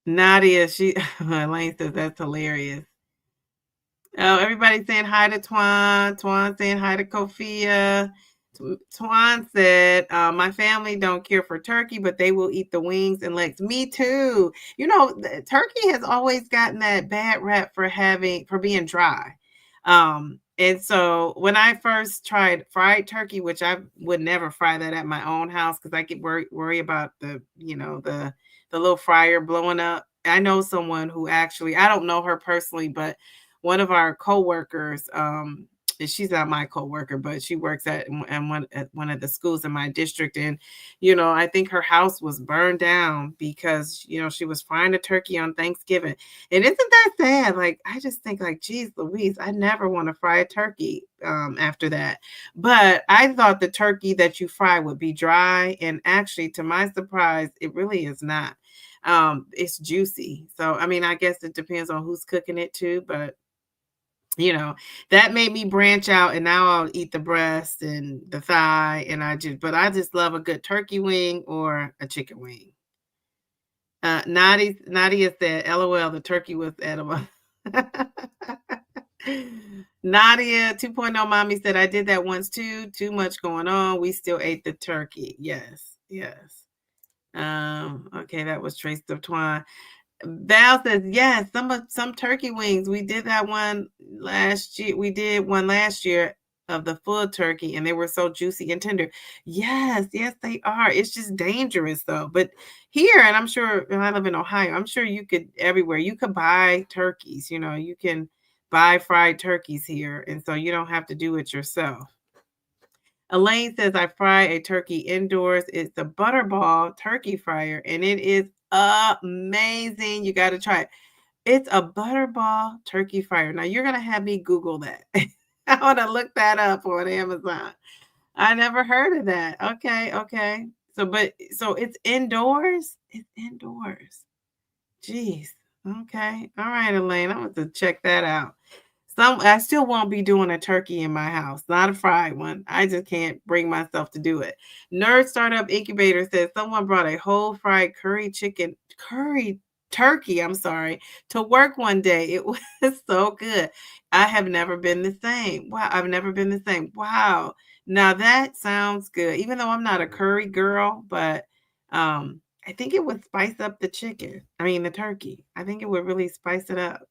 Nadia, Elaine says that's hilarious. Oh, everybody's saying hi to Twan. Twan saying hi to Kofia. Twan said, "My family don't care for turkey, but they will eat the wings and legs." Me too. Turkey has always gotten that bad rep for being dry. And so when I first tried fried turkey, which I would never fry that at my own house because I could worry about the little fryer blowing up. I know someone who actually, I don't know her personally, but one of our coworkers, and she's not my coworker, but she works at one of the schools in my district. And, I think her house was burned down because, she was frying a turkey on Thanksgiving. And isn't that sad? Like, I just think like, geez, Louise, I never want to fry a turkey after that. But I thought the turkey that you fry would be dry. And actually, to my surprise, it really is not. It's juicy. So, I mean, I guess it depends on who's cooking it too, but that made me branch out, and now I'll eat the breast and the thigh, and I just love a good turkey wing or a chicken wing. Nadia said, "LOL, the turkey was edible." Nadia 2.0 mommy said, "I did that once too. Too much going on. We still ate the turkey." Yes, yes. Okay, that was Trace of Twine. Val says, yes, some turkey wings. We did that one last year. We did one last year of the full turkey, and they were so juicy and tender. Yes, yes, they are. It's just dangerous though. But here, and I'm sure and I live in Ohio, I'm sure you could everywhere. You could buy turkeys, you can buy fried turkeys here, and so you don't have to do it yourself. Elaine says, I fry a turkey indoors. It's a butterball turkey fryer, and it is amazing. You got to try it. It's a butterball turkey fryer. Now, you're going to have me Google that. I want to look that up on Amazon. I never heard of that. Okay, okay. So it's indoors? It's indoors. Jeez. Okay. All right, Elaine. I'm going to check that out. I still won't be doing a turkey in my house, not a fried one. I just can't bring myself to do it. Nerd Startup Incubator says someone brought a whole fried curry turkey, I'm sorry, to work one day. It was so good. I have never been the same. Wow, I've never been the same. Wow. Now that sounds good. Even though I'm not a curry girl, but I think it would spice up the the turkey. I think it would really spice it up.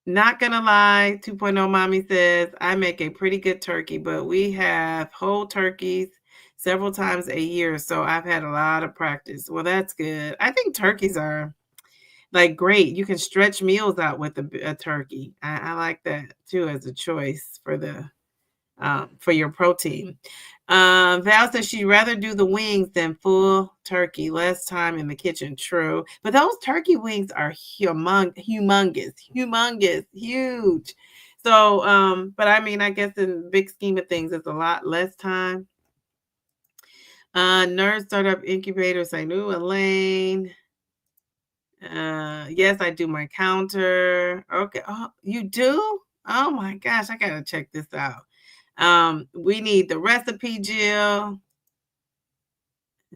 Not gonna lie, 2.0 mommy says, I make a pretty good turkey, but we have whole turkeys several times a year, so I've had a lot of practice. Well, that's good. I think turkeys are like great. You can stretch meals out with a turkey. I like that too as a choice for your protein. Val says she'd rather do the wings than full turkey, less time in the kitchen. True. But those turkey wings are humongous, huge. So, but I mean, I guess in the big scheme of things, it's a lot less time. Nerd Startup Incubator saying, ooh, Elaine. Yes, I do my counter. Okay. Oh, you do? Oh my gosh, I gotta check this out. We need the recipe, Jill.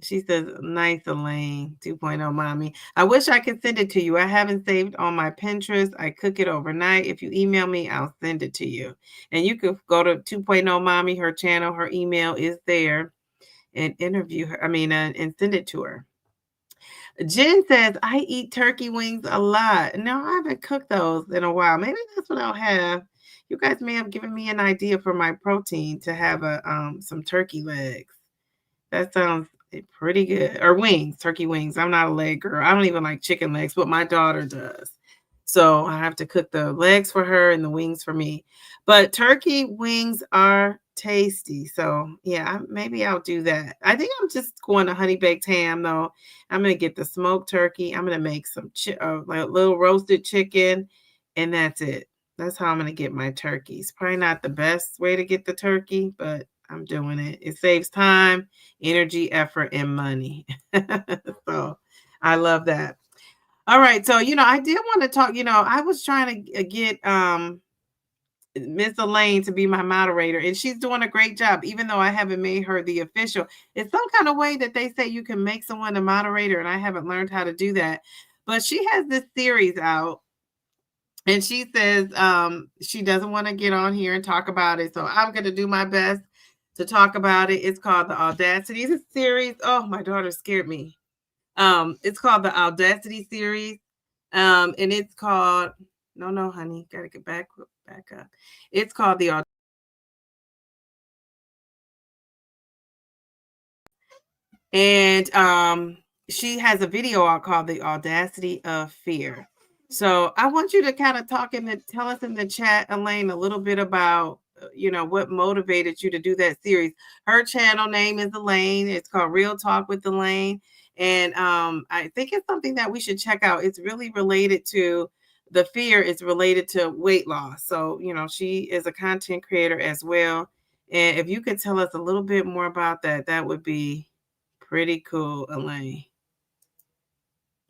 She says, nice, Elaine, 2.0 mommy. I wish I could send it to you. I haven't saved on my Pinterest. I cook it overnight. If you email me, I'll send it to you. And you could go to 2.0 mommy, her channel, her email is there, and interview her. And send it to her. Jen says, I eat turkey wings a lot. No, I haven't cooked those in a while. Maybe that's what I'll have. You guys may have given me an idea for my protein to have some turkey legs. That sounds pretty good. Or wings, turkey wings. I'm not a leg girl. I don't even like chicken legs, but my daughter does. So I have to cook the legs for her and the wings for me. But turkey wings are tasty. So yeah, maybe I'll do that. I think I'm just going to honey baked ham though. I'm gonna get the smoked turkey. I'm gonna make some like little roasted chicken, and that's it. That's how I'm gonna get my turkeys. Probably not the best way to get the turkey, but I'm doing it. It saves time, energy, effort, and money. So I love that. All right. So, I did want to talk, I was trying to get Miss Elaine to be my moderator, and she's doing a great job, even though I haven't made her the official. It's some kind of way that they say you can make someone a moderator, and I haven't learned how to do that. But she has this series out, and she says she doesn't want to get on here and talk about it. So I'm going to do my best to talk about it. It's called the Audacity series. Oh, my daughter scared me. It's called the Audacity series. And it's called no, honey, gotta get back up. It's called the and she has a video out called The Audacity of Fear. So I want you to kind of tell us in the chat, Elaine, a little bit about what motivated you to do that series. Her channel name is Elaine. It's called Real Talk with Elaine. And I think it's something that we should check out. It's really related to the fear is related to weight loss. So, she is a content creator as well. And if you could tell us a little bit more about that, that would be pretty cool, Elaine.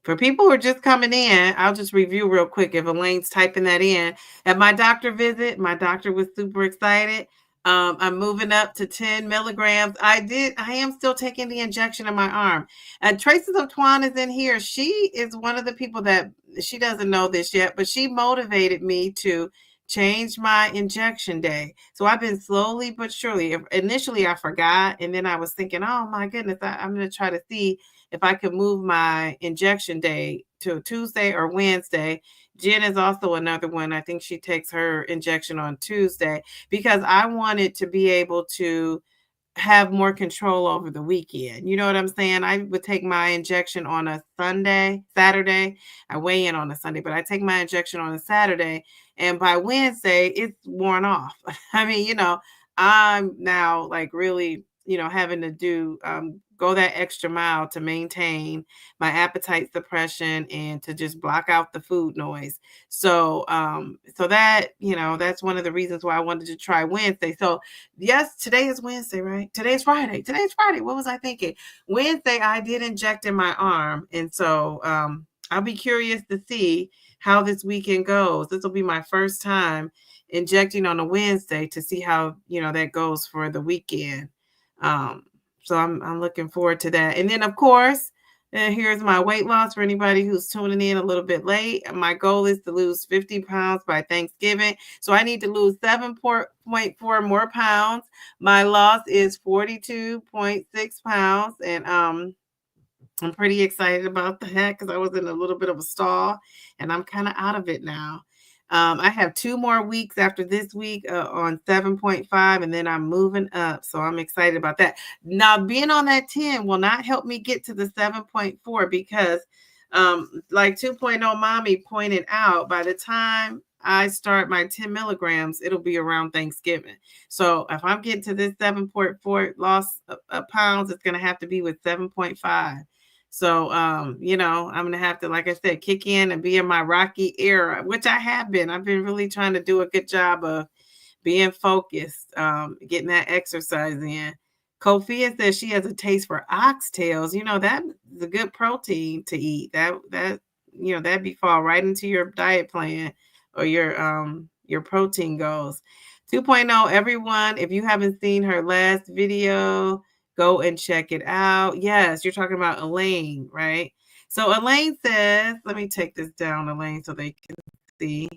For people who are just coming in, I'll just review real quick if Elaine's typing that in. At my doctor visit, my doctor was super excited. I'm moving up to 10 milligrams. I am still taking the injection in my arm. And Traces of Twan is in here. She is one of the people that she doesn't know this yet, but she motivated me to change my injection day. So I've been slowly but surely. Initially, I forgot. And then I was thinking, oh my goodness, I'm going to try to see if I could move my injection day to Tuesday or Wednesday. Jen is also another one. I think she takes her injection on Tuesday because I wanted to be able to have more control over the weekend. You know what I'm saying? I would take my injection on a Saturday. I weigh in on a Sunday, but I take my injection on a Saturday. And by Wednesday, it's worn off. I mean, I'm now like really, having to go that extra mile to maintain my appetite suppression and to just block out the food noise. So that, that's one of the reasons why I wanted to try Wednesday. So yes, today is Wednesday, right? Today's Friday. Today's Friday. What was I thinking? Wednesday, I did inject in my arm. And so I'll be curious to see how this weekend goes. This will be my first time injecting on a Wednesday to see how, that goes for the weekend. Um, so I'm looking forward to that. And then, of course, here's my weight loss for anybody who's tuning in a little bit late. My goal is to lose 50 pounds by Thanksgiving. So I need to lose 7.4 more pounds. My loss is 42.6 pounds. And I'm pretty excited about that because I was in a little bit of a stall and I'm kind of out of it now. I have 2 more weeks after this week on 7.5, and then I'm moving up. So I'm excited about that. Now, being on that 10 will not help me get to the 7.4 because, like 2.0 Mommy pointed out, by the time I start my 10 milligrams, it'll be around Thanksgiving. So if I'm getting to this 7.4 loss of pounds, it's going to have to be with 7.5. So, I'm going to have to, like I said, kick in and be in my Rocky era, which I have been. I've been really trying to do a good job of being focused, getting that exercise in. Kofia says she has a taste for oxtails. That is a good protein to eat. That'd be fall right into your diet plan or your protein goals. 2.0, everyone, if you haven't seen her last video, go and check it out. Yes, you're talking about Elaine, right? So Elaine says, let me take this down, Elaine, so they can see.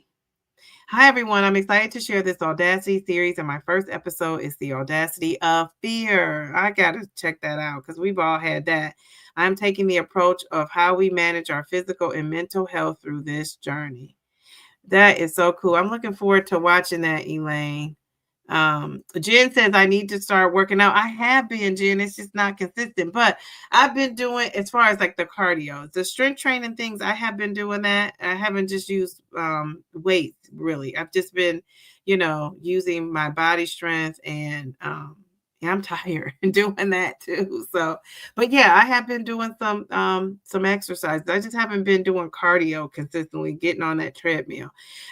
Hi, everyone. I'm excited to share this Audacity series, and my first episode is the Audacity of Fear. I got to check that out because we've all had that. I'm taking the approach of how we manage our physical and mental health through this journey. That is so cool. I'm looking forward to watching that, Elaine. Jen says I need to start working out. I have been, Jen. It's just not consistent, but I've been doing, as far as like the cardio, the strength training things. I have been doing that. I haven't just used weights really. I've just been, using my body strength and yeah, I'm tired and doing that too. So, but yeah, I have been doing some exercises. I just haven't been doing cardio consistently, getting on that treadmill.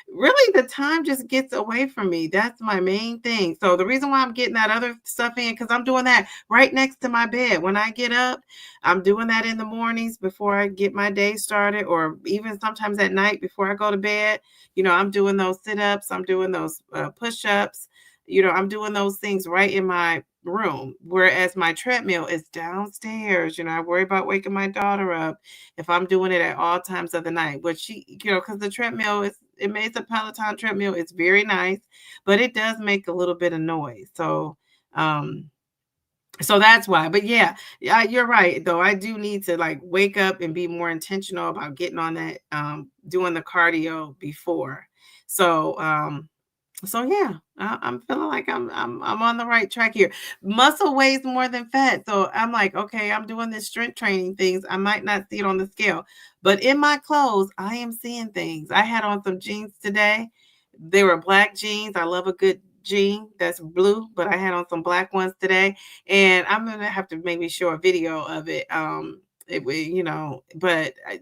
Really, the time just gets away from me. That's my main thing. So the reason why I'm getting that other stuff in, because I'm doing that right next to my bed. When I get up, I'm doing that in the mornings before I get my day started, or even sometimes at night before I go to bed. I'm doing those sit-ups, I'm doing those push-ups. I'm doing those things right in my room, whereas my treadmill is downstairs. I worry about waking my daughter up if I'm doing it at all times of the night. But she, because the treadmill it makes a Peloton treadmill. It's very nice, but it does make a little bit of noise. So that's why. But yeah, you're right though. I do need to like wake up and be more intentional about getting on that, doing the cardio before. So yeah, I'm feeling like I'm on the right track here. Muscle weighs more than fat, so I'm like, okay, I'm doing this strength training things. I might not see it on the scale, but in my clothes, I am seeing things. I had on some jeans today. They were black jeans. I love a good jean that's blue, but I had on some black ones today, and I'm gonna have to maybe show a video of it. But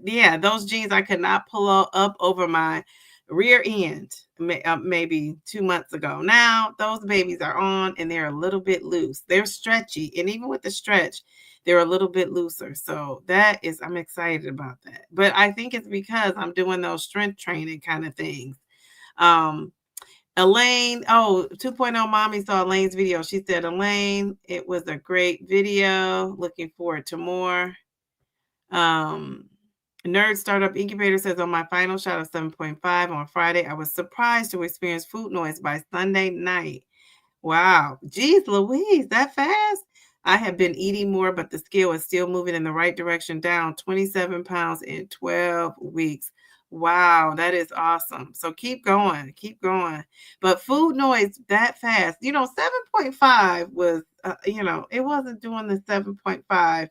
yeah, those jeans I could not pull up over my rear end maybe 2 months ago. Now those babies are on and they're a little bit loose. They're stretchy, and even with the stretch, they're a little bit looser. So I'm excited about that. But I think it's because I'm doing those strength training kind of things. Elaine, 2.0 Mommy saw Elaine's video. She said, Elaine, it was a great video. Looking forward to more. Nerd Startup Incubator says, on my final shot of 7.5 on Friday, I was surprised to experience food noise by Sunday night. Wow. Geez Louise, that fast? I have been eating more, but the scale is still moving in the right direction, down 27 pounds in 12 weeks. Wow, that is awesome. So keep going, keep going. But food noise that fast, 7.5 was, it wasn't doing the 7.5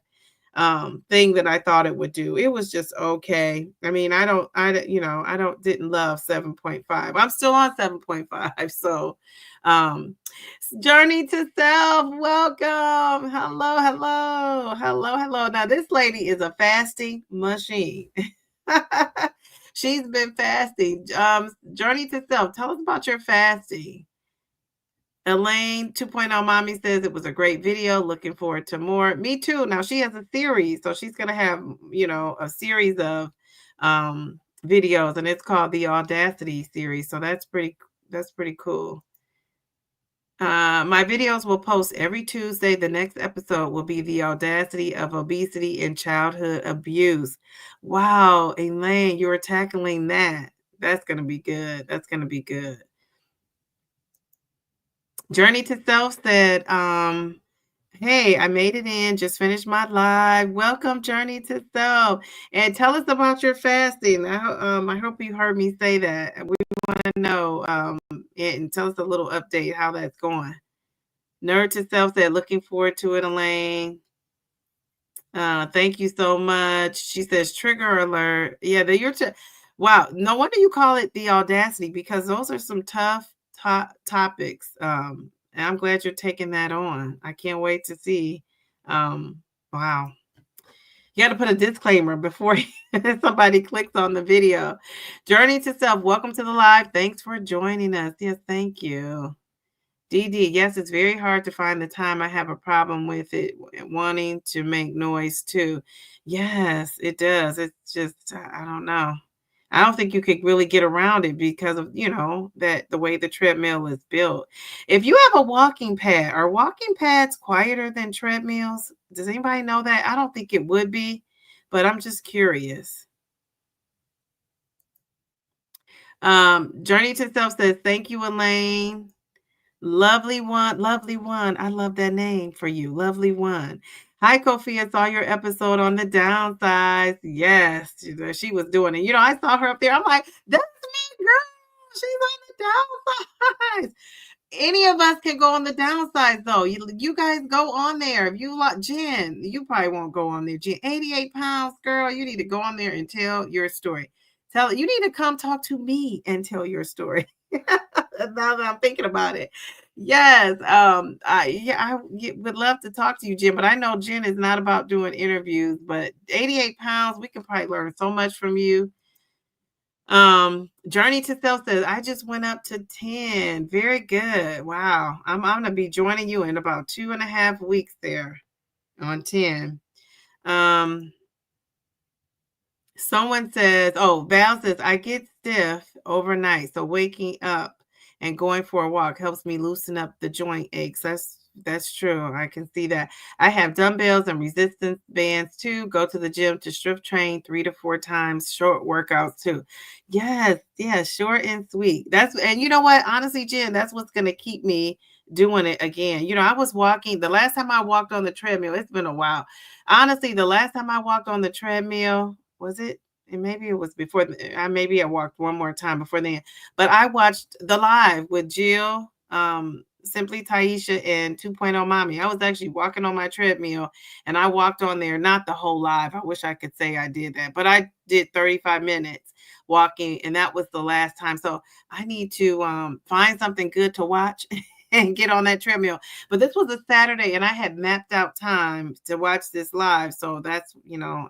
thing that I thought it would do. It was just okay. I mean, I don't didn't love 7.5. I'm still on 7.5. So journey to self, welcome. Hello, hello, hello, hello. Now this lady is a fasting machine. She's been fasting. Journey to self. Tell us about your fasting. Elaine 2.0 Mommy says it was a great video. Looking forward to more. Me too. Now she has a series, so she's gonna have, a series of videos, and it's called the Audacity series. So that's pretty cool. My videos will post every Tuesday. The next episode will be the audacity of obesity and childhood abuse. Wow, Elaine, you're tackling that. That's gonna be good. That's gonna be good. Journey to Self said, hey, I made it in, just finished my live. Welcome, Journey to Self. And tell us about your fasting. I hope you heard me say that. We want to know and tell us a little update how that's going. Nerd to Self said, looking forward to it, Elaine. Thank you so much. She says, trigger alert. Yeah, wow. No wonder you call it the audacity, because those are some tough topics. And I'm glad you're taking that on. I can't wait to see. Wow. You got to put a disclaimer before somebody clicks on the video. Journey to Self, welcome to the live. Thanks for joining us. Yes, thank you. DD, yes, it's very hard to find the time. I have a problem with it, wanting to make noise too. Yes, it does. It's just, I don't know. I don't think you could really get around it because of, that the way the treadmill is built. If you have a walking pad, are walking pads quieter than treadmills? Does anybody know that? I don't think it would be, but I'm just curious. Journey to Self says, thank you, Elaine. Lovely one, lovely one. I love that name for you. Lovely one. Hi, Kofi. I saw your episode on the downsides. Yes, she was doing it. I saw her up there. I'm like, that's me, girl. She's on the downsides. Any of us can go on the downsides, though. You guys go on there. If you like Jen, you probably won't go on there. Jen, 88 pounds, girl. You need to go on there and tell your story. You need to come talk to me and tell your story. Now that I'm thinking about it. Yes. I would love to talk to you, Jen, but I know Jen is not about doing interviews, but 88 pounds, we can probably learn so much from you. Journey to Self says, I just went up to 10. Very good. Wow. I'm gonna be joining you in about 2.5 weeks there on 10. Someone says, oh, Val says, I get stiff overnight. So waking up and going for a walk helps me loosen up the joint aches. That's true. I can see that. I have dumbbells and resistance bands too. Go to the gym to strength train 3 to 4 times, short workouts too. Yes, short and sweet. And you know what? Honestly, Jen, that's what's gonna keep me doing it again. I was walking the last time I walked on the treadmill, it's been a while. Honestly, the last time I walked on the treadmill, was it? And maybe it was before. Maybe I walked one more time before then. But I watched the live with Jill, Simply Taisha, and 2.0 Mommy. I was actually walking on my treadmill, and I walked on there. Not the whole live. I wish I could say I did that, but I did 35 minutes walking, and that was the last time. So I need to find something good to watch and get on that treadmill. But this was a Saturday, and I had mapped out time to watch this live. So that's,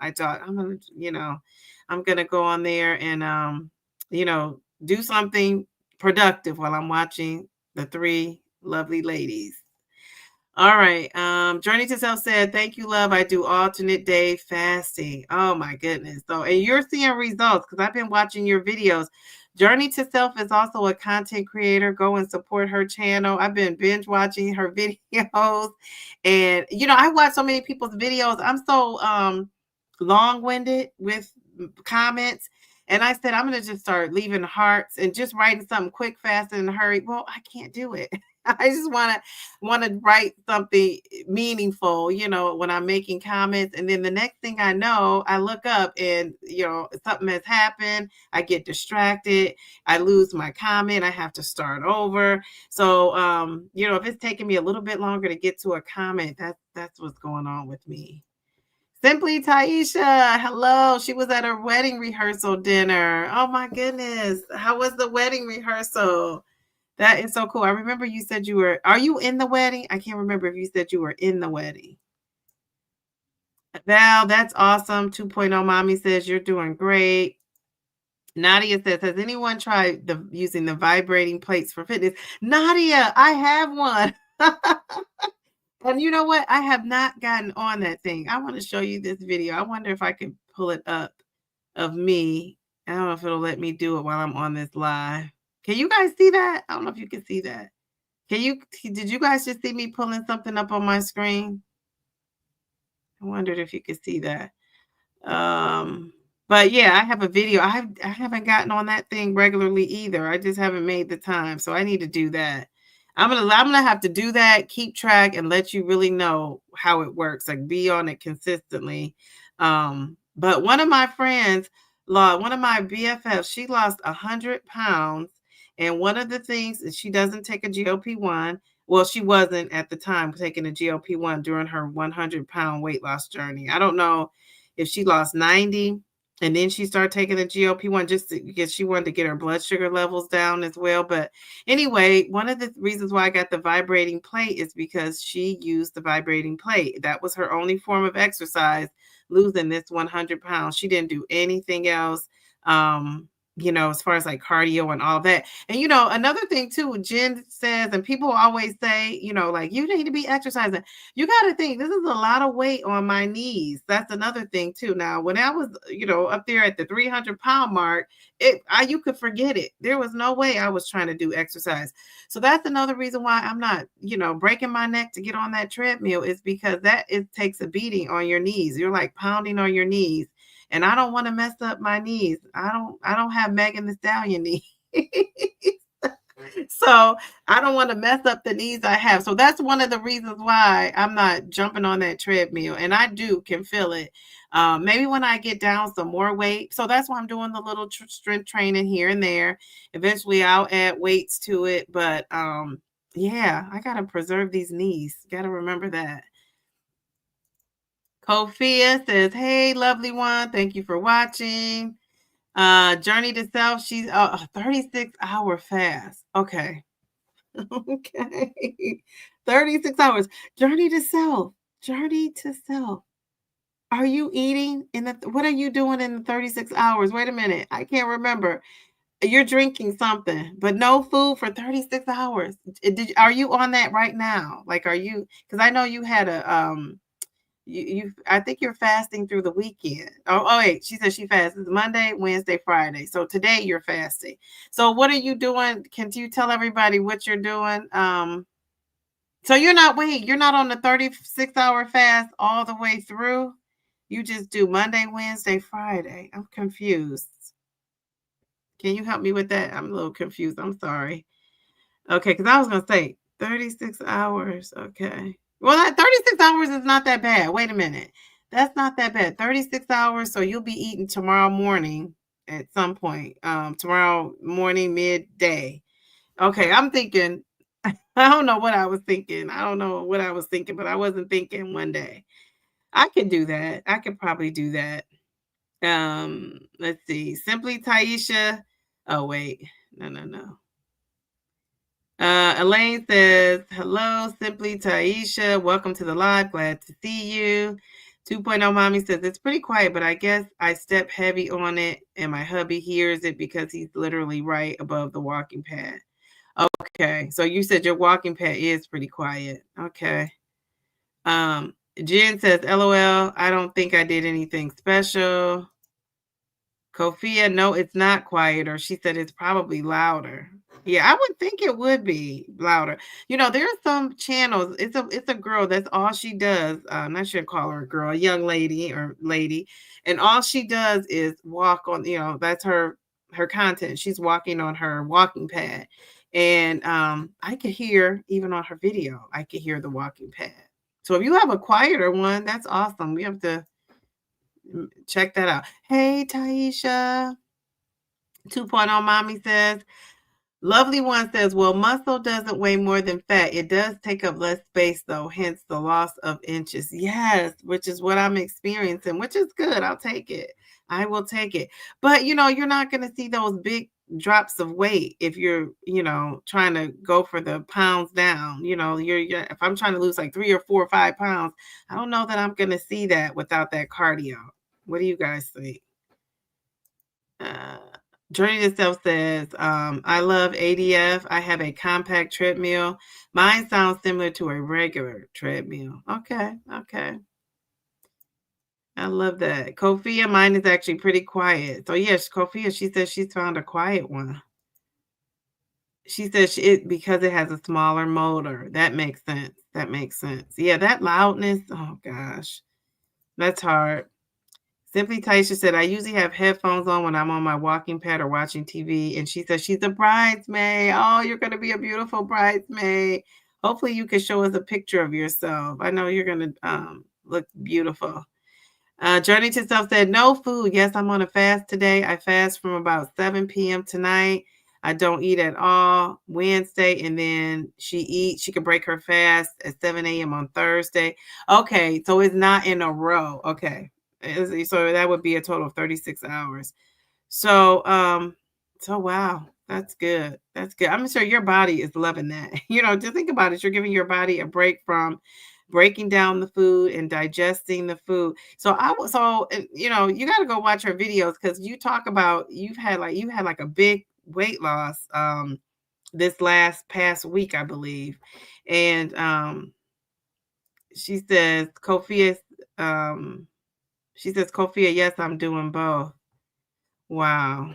I thought I'm gonna go on there and do something productive while I'm watching the 3 lovely ladies. All right. Journey to Self said, thank you, love. I do alternate day fasting. Oh my goodness. So, and you're seeing results because I've been watching your videos. Journey to Self is also a content creator. Go and support her channel. I've been binge watching her videos. And, I watch so many people's videos. I'm so long-winded with comments. And I said, I'm going to just start leaving hearts and just writing something quick, fast, and in a hurry. Well, I can't do it. I just wanna write something meaningful, when I'm making comments, and then the next thing I know, I look up and, something has happened, I get distracted, I lose my comment, I have to start over. So, if it's taking me a little bit longer to get to a comment, that's what's going on with me. Simply Taisha, hello. She was at her wedding rehearsal dinner. Oh my goodness. How was the wedding rehearsal? That is so cool. I remember you said are you in the wedding? I can't remember if you said you were in the wedding. Val, that's awesome. 2.0 Mommy says you're doing great. Nadia says, has anyone tried using the vibrating plates for fitness? Nadia, I have one. And you know what? I have not gotten on that thing. I want to show you this video. I wonder if I can pull it up of me. I don't know if it'll let me do it while I'm on this live. Can you guys see that? I don't know if you can see that. Did you guys just see me pulling something up on my screen? I wondered if you could see that. Um, but yeah, I have a video. I haven't gotten on that thing regularly either. I just haven't made the time. So I need to do that. I'm gonna have to do that, keep track, and let you really know how it works. Like be on it consistently. But one of my friends one of my BFFs, she lost 100 pounds. And one of the things is she doesn't take a GLP-1. Well, she wasn't at the time taking a GLP-1 during her 100-pound weight loss journey. I don't know if she lost 90 and then she started taking the GLP-1 because she wanted to get her blood sugar levels down as well. But anyway, one of the reasons why I got the vibrating plate is because she used the vibrating plate. That was her only form of exercise, losing this 100 pounds. She didn't do anything else. As far as like cardio and all that. And another thing too, Jen says, and people always say, like you need to be exercising. You got to think this is a lot of weight on my knees. That's another thing too. Now, when I was, up there at the 300-pound mark, you could forget it. There was no way I was trying to do exercise. So that's another reason why I'm not, breaking my neck to get on that treadmill is because it takes a beating on your knees. You're like pounding on your knees. And I don't want to mess up my knees. I don't have Megan Thee Stallion knees. So I don't want to mess up the knees I have. So that's one of the reasons why I'm not jumping on that treadmill. And I can feel it. Maybe when I get down some more weight. So that's why I'm doing the little strength training here and there. Eventually I'll add weights to it. But yeah, I got to preserve these knees. Got to remember that. Kofia says, hey, lovely one. Thank you for watching. Journey to Self. She's a 36-hour fast. Okay. Okay. 36 hours. Journey to Self. Journey to Self. Are you eating what are you doing in the 36 hours? Wait a minute. I can't remember. You're drinking something, but no food for 36 hours. Are you on that right now? Like, because I know you had I think you're fasting through the weekend. Oh wait, she said she fasts Monday, Wednesday, Friday. So today you're fasting. So what are you doing? Can you tell everybody what you're doing? So you're not on the 36-hour fast all the way through. You just do Monday, Wednesday, Friday. I'm confused. Can you help me with that? I'm a little confused. I'm sorry. Okay, because I was gonna say 36 hours. Okay. Well, that 36 hours is not that bad. Wait a minute. That's not that bad. 36 hours. So you'll be eating tomorrow morning at some point. Tomorrow morning, midday. Okay. I'm thinking, I don't know what I was thinking. I don't know what I was thinking, but I wasn't thinking one day. I could do that. I could probably do that. Let's see. Simply Taisha. Oh, wait. No. Elaine says, hello, Simply Taisha. Welcome to the live. Glad to see you. 2.0 Mommy says, it's pretty quiet, but I guess I step heavy on it and my hubby hears it because he's literally right above the walking pad. Okay. So you said your walking pad is pretty quiet. Okay. Jen says, LOL, I don't think I did anything special. Kofia, no, it's not quieter. She said it's probably louder. Yeah, I would think it would be louder. There are some channels. It's a girl. That's all she does. I shouldn't call her a girl, a young lady or lady, and all she does is walk on. That's her content. She's walking on her walking pad, And I could hear even on her video, I could hear the walking pad. So if you have a quieter one, that's awesome. We have to check that out. Hey, Taisha. 2.0 Mommy says, Lovely One says, well, muscle doesn't weigh more than fat. It does take up less space, though, hence the loss of inches. Yes, which is what I'm experiencing, which is good. I'll take it. I will take it. But, you're not going to see those big drops of weight if you're, trying to go for the pounds down. If I'm trying to lose like 3 or 4 or 5 pounds, I don't know that I'm going to see that without that cardio. What do you guys think? Uh, Journey to Self says, I love ADF. I have a compact treadmill. Mine sounds similar to a regular treadmill. Okay, okay. I love that. Kofia, mine is actually pretty quiet. So yes, Kofia, she says she's found a quiet one. She says because it has a smaller motor. That makes sense. That makes sense. Yeah, that loudness. Oh gosh, that's hard. Simply Taisha said, I usually have headphones on when I'm on my walking pad or watching TV. And she says she's a bridesmaid. Oh, you're going to be a beautiful bridesmaid. Hopefully you can show us a picture of yourself. I know you're going to look beautiful. Journey to Self said, no food. Yes, I'm on a fast today. I fast from about 7 p.m. tonight. I don't eat at all Wednesday. And then she could break her fast at 7 a.m. on Thursday. Okay. So it's not in a row. Okay. So that would be a total of 36 hours. So, wow, that's good. That's good. I'm sure your body is loving that. Just think about it. You're giving your body a break from breaking down the food and digesting the food. So you got to go watch her videos because you talk about you had like a big weight loss this past week, I believe. And she says, Kofi um she says, Kofia, yes, I'm doing both. Wow.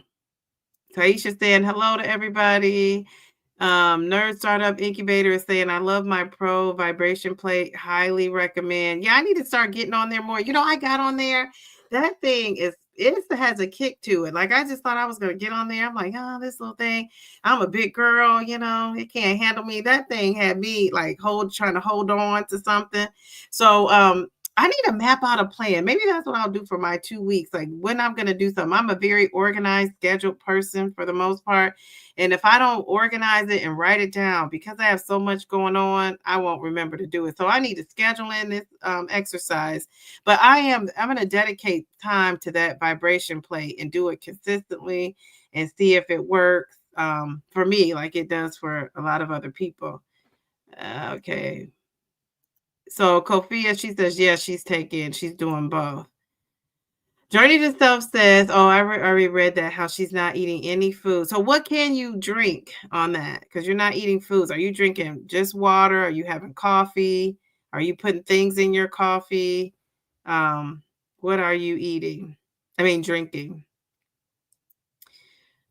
Taisha saying hello to everybody. Nerd Startup Incubator is saying, I love my Pro vibration plate. Highly recommend. Yeah, I need to start getting on there more. I got on there. That thing has a kick to it. Like I just thought I was gonna get on there. I'm like, oh, this little thing. I'm a big girl, it can't handle me. That thing had me like trying to hold on to something. So I need to map out a plan. Maybe that's what I'll do for my 2 weeks. Like when I'm going to do something. I'm a very organized, scheduled person for the most part. And if I don't organize it and write it down, because I have so much going on, I won't remember to do it. So I need to schedule in this exercise. But I'm going to dedicate time to that vibration plate and do it consistently and see if it works for me like it does for a lot of other people. Okay. So Kofia, she says, yes, she's doing both. Journey to Self says, oh, I already read that, how she's not eating any food. So what can you drink on that? Because you're not eating foods. Are you drinking just water? Are you having coffee? Are you putting things in your coffee? What are you eating? Drinking.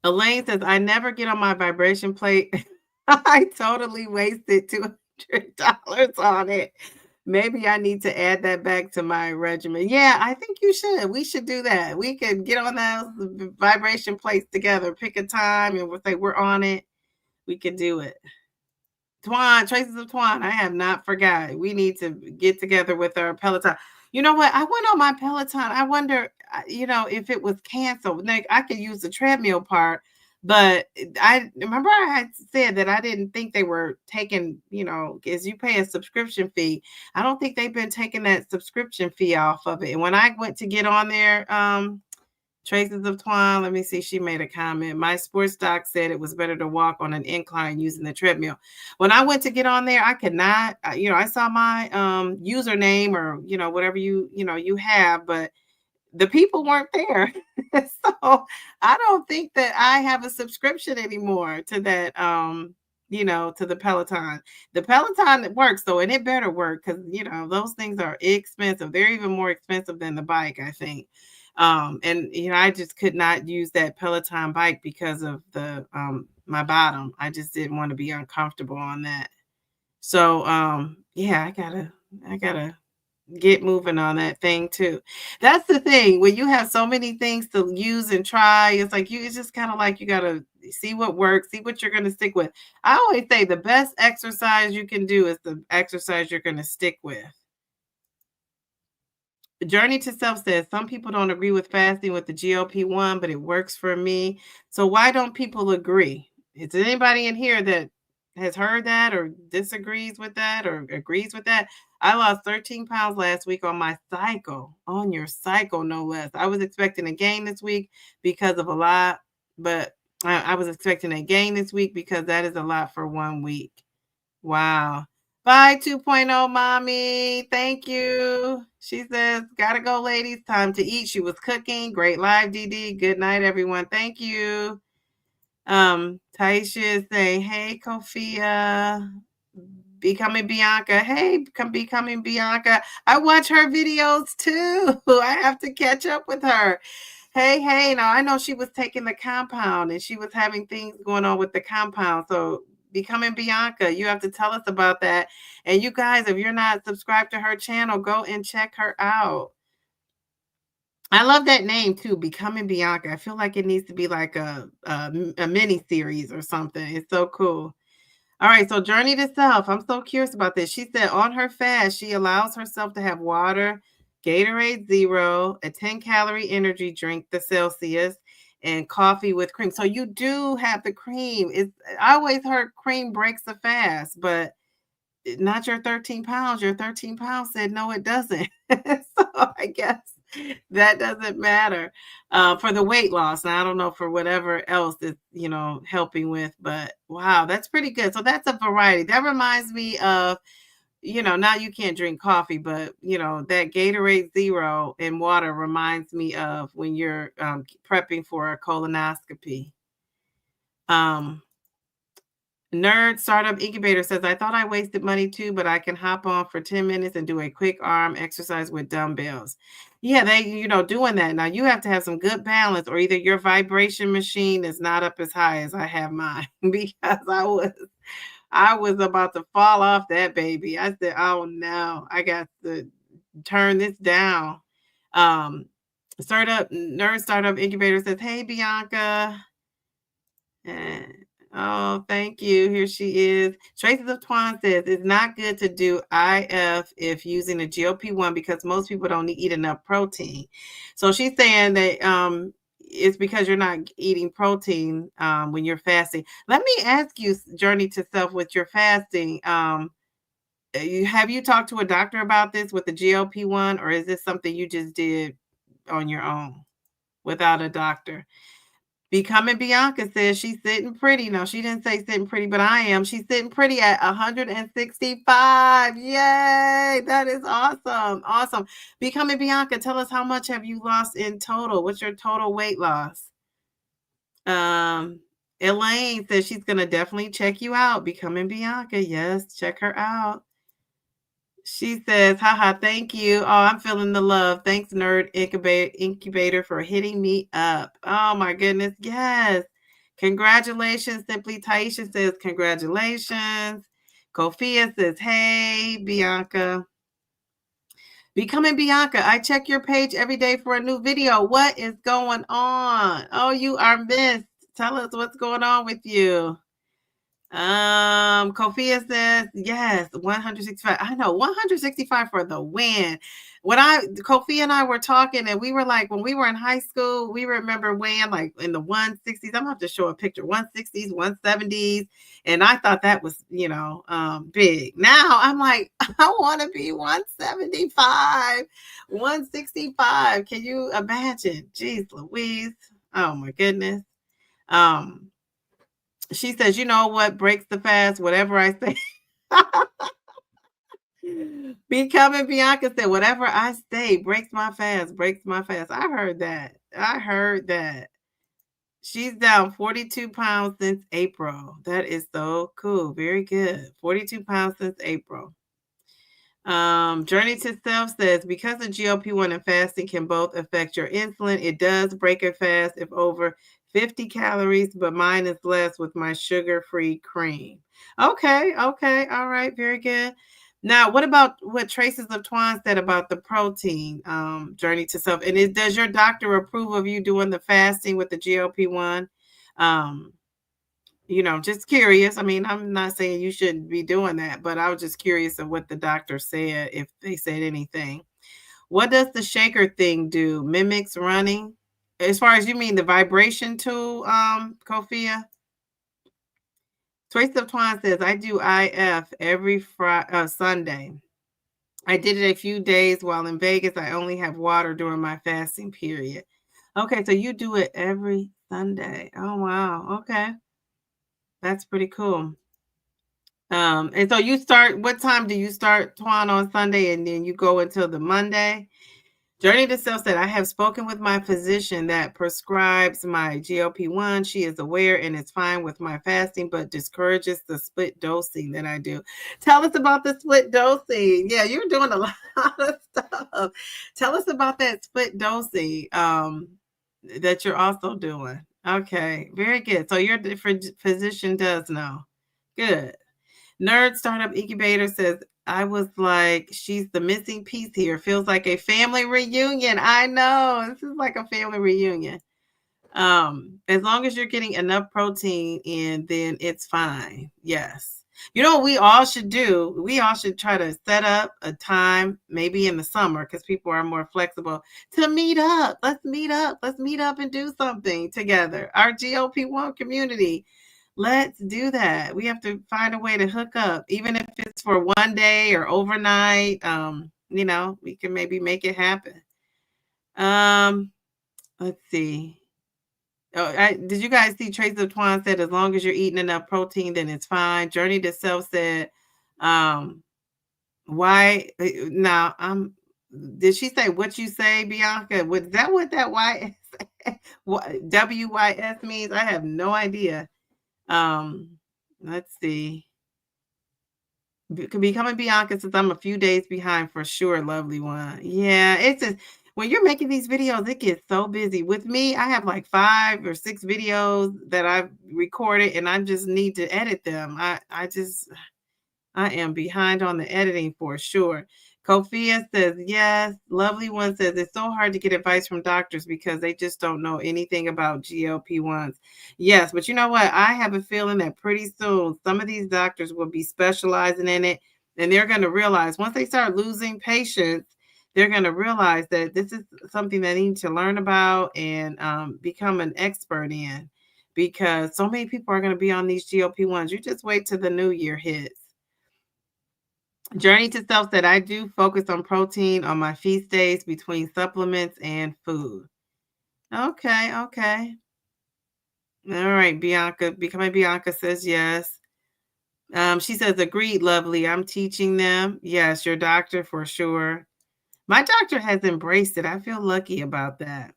Elaine says, I never get on my vibration plate. I totally wasted $200 on it. Maybe I need to add that back to my regimen. Yeah, I think you should. We should do that. We could get on those vibration plates together, pick a time, and we'll say we're on it. We could do it. Twan, Traces of Twan, I have not forgot. We need to get together with our Peloton. You know what? I went on my Peloton. I wonder, if it was canceled. Like, I could use the treadmill part, but I remember I had said that I didn't think they were taking, as you pay a subscription fee. I don't think they've been taking that subscription fee off of it. And when I went to get on there, Traces of Twine, let me see. She made a comment. My sports doc said it was better to walk on an incline using the treadmill. When I went to get on there, I could not, I saw my username or, whatever you have, but the people weren't there. So I don't think that I have a subscription anymore to that, to the Peloton. The Peloton works though, and it better work because, those things are expensive. They're even more expensive than the bike, I think. And I just could not use that Peloton bike because of the my bottom. I just didn't want to be uncomfortable on that. So yeah, I gotta get moving on that thing too. That's the thing. When you have so many things to use and try, it's like it's just kind of like you gotta see what works, see what you're gonna stick with. I always say the best exercise you can do is the exercise you're gonna stick with. Journey to Self says some people don't agree with fasting with the GLP-1, but it works for me. So why don't people agree? Is there anybody in here that has heard that or disagrees with that or agrees with that? I lost 13 pounds last week on my cycle, on your cycle, no less. I was expecting a gain this week because of a lot, but I was expecting a gain this week because that is a lot for 1 week. Wow. Bye 2.0 mommy. Thank you. She says, gotta go, ladies. Time to eat. She was cooking. Great live, DD. Good night, everyone. Thank you. Taisha is saying, hey, Kofia. Becoming Bianca. Hey, becoming Bianca. I watch her videos too. I have to catch up with her. Hey, now I know she was taking the compound and she was having things going on with the compound. So becoming Bianca, you have to tell us about that. And you guys, if you're not subscribed to her channel, go and check her out. I love that name too, Becoming Bianca. I feel like it needs to be like a mini series or something. It's so cool. All right, so journey to self. I'm so curious about this. She said on her fast, she allows herself to have water, Gatorade Zero, a 10-calorie energy drink, the Celsius, and coffee with cream. So you do have the cream. I always heard cream breaks the fast, but not your 13 pounds. Your 13 pounds said no, it doesn't. So I guess that doesn't matter for the weight loss. Now I don't know for whatever else it's helping with, but wow, that's pretty good. So that's a variety. That reminds me of now you can't drink coffee, but that Gatorade Zero in water reminds me of when you're prepping for a colonoscopy. Nerd Startup Incubator says, I thought I wasted money too, but I can hop on for 10 minutes and do a quick arm exercise with dumbbells. Yeah, doing that. Now you have to have some good balance, or either your vibration machine is not up as high as I have mine because I was about to fall off that baby. I said, oh no, I got to turn this down. Nerd Startup Incubator says, hey Bianca. Oh, thank you. Here she is. Traces of Twan says it's not good to do IF if using a GLP-1 because most people don't eat enough protein. So she's saying that it's because you're not eating protein when you're fasting. Let me ask you, Journey to Self, with your fasting, have you talked to a doctor about this with the GLP-1, or is this something you just did on your own without a doctor? Becoming Bianca says she's sitting pretty. No, she didn't say sitting pretty, but I am. She's sitting pretty at 165. Yay! That is awesome. Awesome. Becoming Bianca, tell us how much have you lost in total? What's your total weight loss? Elaine says she's gonna definitely check you out. Becoming Bianca. Yes, check her out. She says, haha, thank you. Oh, I'm feeling the love. Thanks, Nerd Incubator, for hitting me up. Oh, my goodness. Yes. Congratulations. Simply Taisha says, congratulations. Kofia says, hey, Bianca. Becoming Bianca, I check your page every day for a new video. What is going on? Oh, you are missed. Tell us what's going on with you. Kofia says, yes, 165. I know, 165 for the win. Kofia and I were talking, and we were like, when we were in high school, we remember weighing like in the 160s. I'm gonna have to show a picture, 160s, 170s. And I thought that was, big. Now I'm like, I want to be 175, 165. Can you imagine? Jeez Louise. Oh my goodness. She says, you know what breaks the fast? Whatever I say. Becoming Bianca said, whatever I say breaks my fast, breaks my fast. I heard that. I heard that. She's down 42 pounds since April. That is so cool. Very good. 42 pounds since April. Journey to Self says, because of GLP-1 and fasting can both affect your insulin, it does break a fast if over 50 calories, but mine is less with my sugar-free cream. Okay. All right. Very good. Now, what about what Traces of Twine said about the protein journey to self? And does your doctor approve of you doing the fasting with the GLP-1? Um, just curious. I mean, I'm not saying you shouldn't be doing that, but I was just curious of what the doctor said, if they said anything. What does the shaker thing do? Mimics running? As far as you mean the vibration tool, Kofia? Trace of Twine says, I do IF every Sunday. I did it a few days while in Vegas. I only have water during my fasting period. Okay, so you do it every Sunday. Oh, wow. Okay. That's pretty cool. And so what time do you start, Twan, on Sunday, and then you go until the Monday? Journey to Self said, I have spoken with my physician that prescribes my GLP-1. She is aware and is fine with my fasting, but discourages the split dosing that I do. Tell us about the split dosing. Yeah, you're doing a lot of stuff. Tell us about that split dosing that you're also doing. Okay, very good. So your physician does know. Good. Nerd Startup Incubator says, I was like, she's the missing piece here. Feels like a family reunion. I know. This is like a family reunion. As long as you're getting enough protein in, then it's fine. Yes. You know what we all should do? We all should try to set up a time, maybe in the summer, because people are more flexible, to meet up. Let's meet up. Let's meet up and do something together. Our GLP-1 community. Let's do that. We have to find a way to hook up, even if it's for one day or overnight. We can maybe make it happen. Let's see. Oh, did you guys see Trace of Twan said, as long as you're eating enough protein, then it's fine. Journey to Self said, why now did she say what you say, Bianca? Was that what that WYS means? I have no idea. Let's see. Becoming Bianca says, I'm a few days behind for sure, lovely one. Yeah, it's just when you're making these videos, it gets so busy. With me, I have like 5 or 6 videos that I've recorded and I just need to edit them. I am behind on the editing for sure. Kofia says, yes. Lovely one says, it's so hard to get advice from doctors because they just don't know anything about GLP-1s. Yes, but you know what? I have a feeling that pretty soon some of these doctors will be specializing in it, and they're going to realize once they start losing patients, they're going to realize that this is something they need to learn about and become an expert in, because so many people are going to be on these GLP-1s. You just wait till the new year hits. Journey to Self said, I do focus on protein on my feast days between supplements and food. Okay. All right, Bianca. Becoming Bianca says yes. She says, agreed, lovely. I'm teaching them. Yes, your doctor for sure. My doctor has embraced it. I feel lucky about that.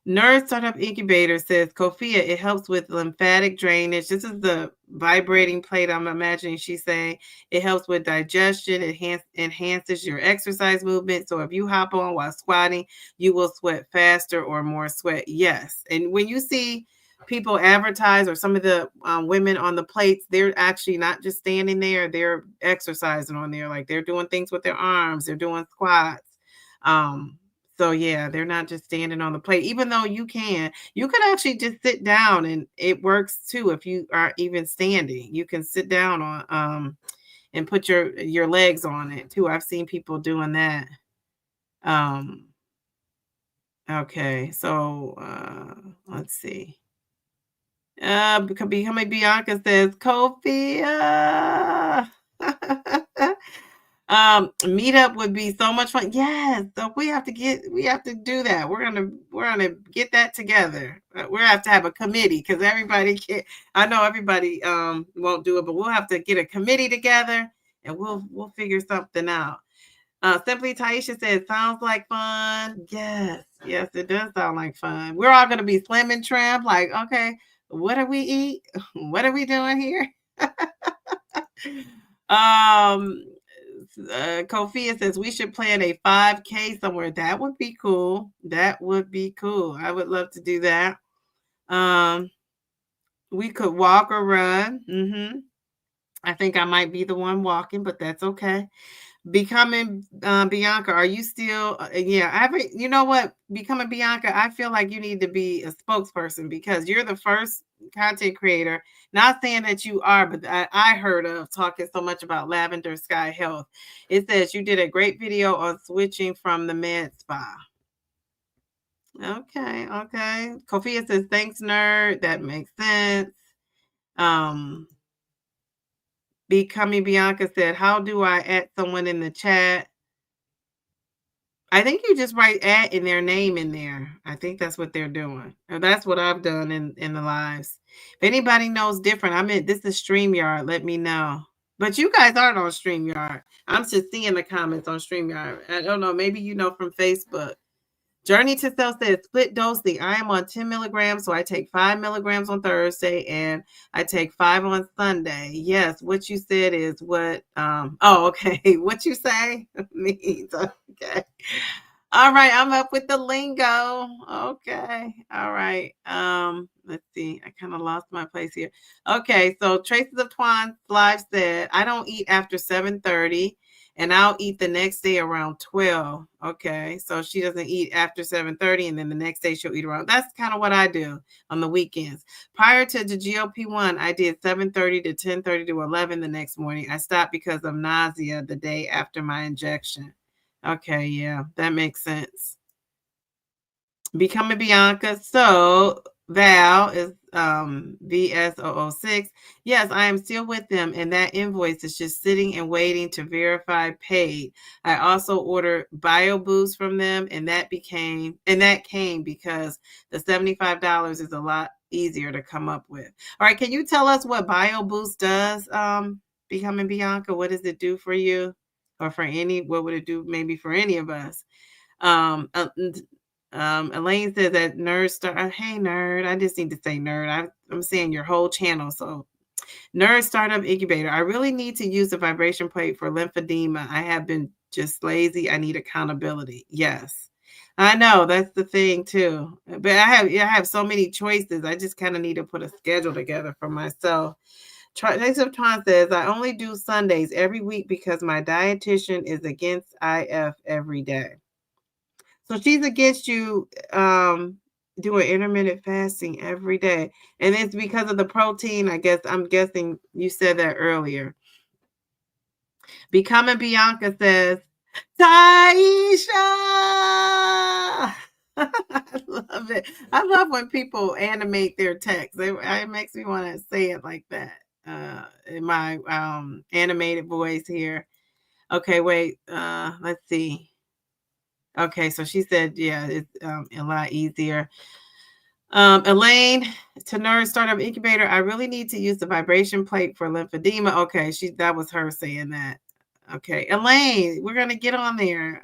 Nerd Startup Incubator says, Kofia, it helps with lymphatic drainage. This is the vibrating plate I'm imagining she's saying. It helps with digestion. It enhances your exercise movement. So if you hop on while squatting, you will sweat faster or more sweat. Yes. And when you see people advertise, or some of the women on the plates, they're actually not just standing there. They're exercising on there. Like they're doing things with their arms. They're doing squats. So yeah, they're not just standing on the plate, even though you could actually just sit down and it works too. If you are even standing, you can sit down on, and put your legs on it too. I've seen people doing that. Okay. So, let's see. Becoming Bianca says, Kofi, meetup would be so much fun. Yes, so we have to do that. We're gonna get that together. We have to have a committee, because everybody can't. I know everybody won't do it, but we'll have to get a committee together and we'll figure something out. Simply Taisha says, sounds like fun. Yes, it does sound like fun. We're all gonna be slim and trim. Like, okay, what do we eat? What are we doing here? Kofia says we should plan a 5K somewhere. That would be cool. I would love to do that. We could walk or run. I think I might be the one walking, but that's okay. Becoming Bianca, are you still? Yeah, I haven't. You know what? Becoming Bianca, I feel like you need to be a spokesperson because you're the first content creator. Not saying that you are, but I heard of talking so much about Lavender Sky Health. It says you did a great video on switching from the med spa. Okay, okay. Kofia says thanks, nerd. That makes sense. Um, Becoming Bianca said, how do I add someone in the chat? I think you just write at in their name in there. I think that's what they're doing. Or that's what I've done in the lives. If anybody knows different, I mean, this is StreamYard. Let me know. But you guys aren't on StreamYard. I'm just seeing the comments on StreamYard. I don't know. Maybe you know from Facebook. Journey to Self says split dosing. I am on 10 milligrams, so I take 5 milligrams on Thursday and I take 5 on Sunday. Yes, what you said is what oh okay. What you say means okay. All right, I'm up with the lingo. Okay. All right. Let's see. I kind of lost my place here. Okay, so Traces of Twan's live said, I don't eat after 7:30 and I'll eat the next day around 12. Okay. So she doesn't eat after 7:30 and then the next day she'll eat around. That's kind of what I do on the weekends. Prior to the GLP-1, I did 7:30 to 10:30 to 11 the next morning. I stopped because of nausea the day after my injection. Okay, yeah, that makes sense. Becoming Bianca. So Val is VS006. Yes, I am still with them, and that invoice is just sitting and waiting to verify paid. I also ordered Bio Boost from them, and that came because the $75 is a lot easier to come up with. All right, can you tell us what Bio Boost does? Becoming Bianca, what does it do for you? Or for any, what would it do maybe for any of us? Um, uh, Elaine says that nerd star. Hey nerd, I just need to say nerd. I'm saying your whole channel. So nerd startup incubator. I really need to use the vibration plate for lymphedema. I have been just lazy. I need accountability. Yes. I know that's the thing too. But I have so many choices. I just kind of need to put a schedule together for myself. Trace of Tron says, I only do Sundays every week because my dietitian is against IF every day. So she's against you doing intermittent fasting every day. And it's because of the protein. I'm guessing you said that earlier. Becoming Bianca says, Taisha! I love it. I love when people animate their text. It makes me want to say it like that in my animated voice here. Okay, wait. Let's see. Okay, so she said, yeah, it's a lot easier. Elaine, to Nerd Startup Incubator, I really need to use the vibration plate for lymphedema. Okay, that was her saying that. Okay, Elaine, we're gonna get on there.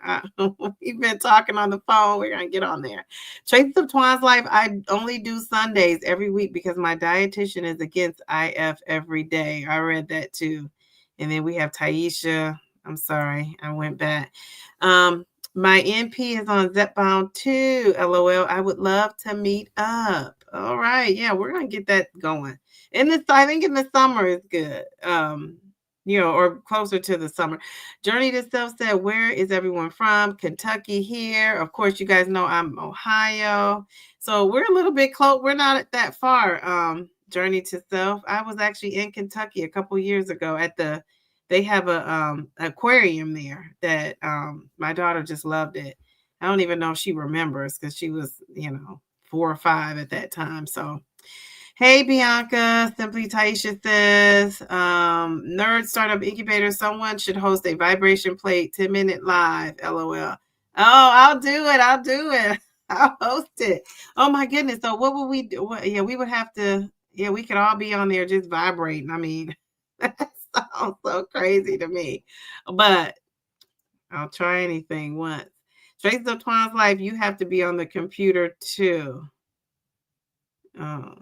We've been talking on the phone. We're gonna get on there. Traces of Twan's Life. I only do Sundays every week because my dietitian is against IF every day. I read that too. And then we have Taisha. I'm sorry, I went back. My NP is on Zepbound too. LOL. I would love to meet up. All right. Yeah, we're gonna get that going. I think in the summer is good. Or closer to the summer. Journey to Self said, where is everyone from? Kentucky here. Of course, you guys know I'm Ohio. So we're a little bit close. We're not that far. Journey to Self. I was actually in Kentucky a couple years ago they have a aquarium there that my daughter just loved it. I don't even know if she remembers because she was, 4 or 5 at that time. So hey, Bianca, Simply Taisha says, Nerd Startup Incubator, someone should host a vibration plate 10-minute live, LOL. Oh, I'll do it. I'll host it. Oh my goodness. So what would we do? Yeah, we would have to, we could all be on there just vibrating. I mean, that sounds so crazy to me, but I'll try anything once. Traces of Twan's Life, you have to be on the computer too. Oh,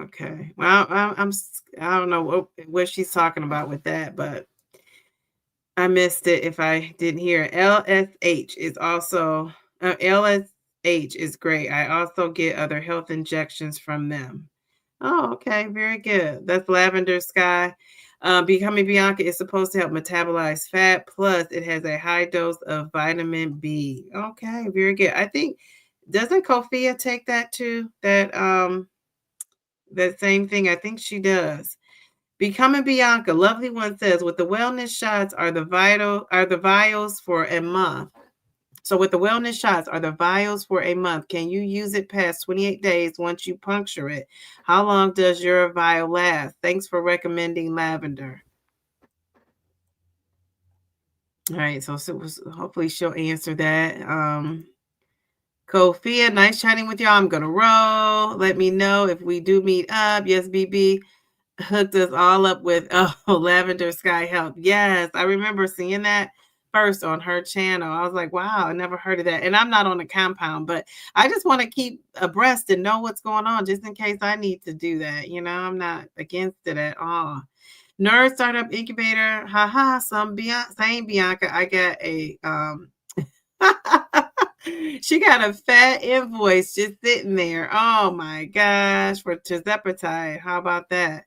okay. Well, I don't know what she's talking about with that, but I missed it if I didn't hear it. LSH is also LSH is great. I also get other health injections from them. Oh, okay, very good. That's Lavender Sky. Becoming Bianca is supposed to help metabolize fat, plus it has a high dose of vitamin B. Okay, very good. I think doesn't Kofia take that too? That same thing. I think she does. Becoming Bianca, lovely one says, with the wellness shots are the vials for a month. So with the wellness shots are the vials for a month. Can you use it past 28 days once you puncture it? How long does your vial last? Thanks for recommending lavender. All right, so, hopefully she'll answer that. Kofia, nice chatting with y'all. I'm gonna roll. Let me know if we do meet up. Yes, BB hooked us all up with Lavender Sky Health. Yes, I remember seeing that first on her channel. I was like, wow, I never heard of that. And I'm not on a compound, but I just want to keep abreast and know what's going on just in case I need to do that. You know, I'm not against it at all. Nerd Startup Incubator, haha, same Bianca. I got a she got a fat invoice just sitting there. Oh my gosh, for tirzepatide. How about that?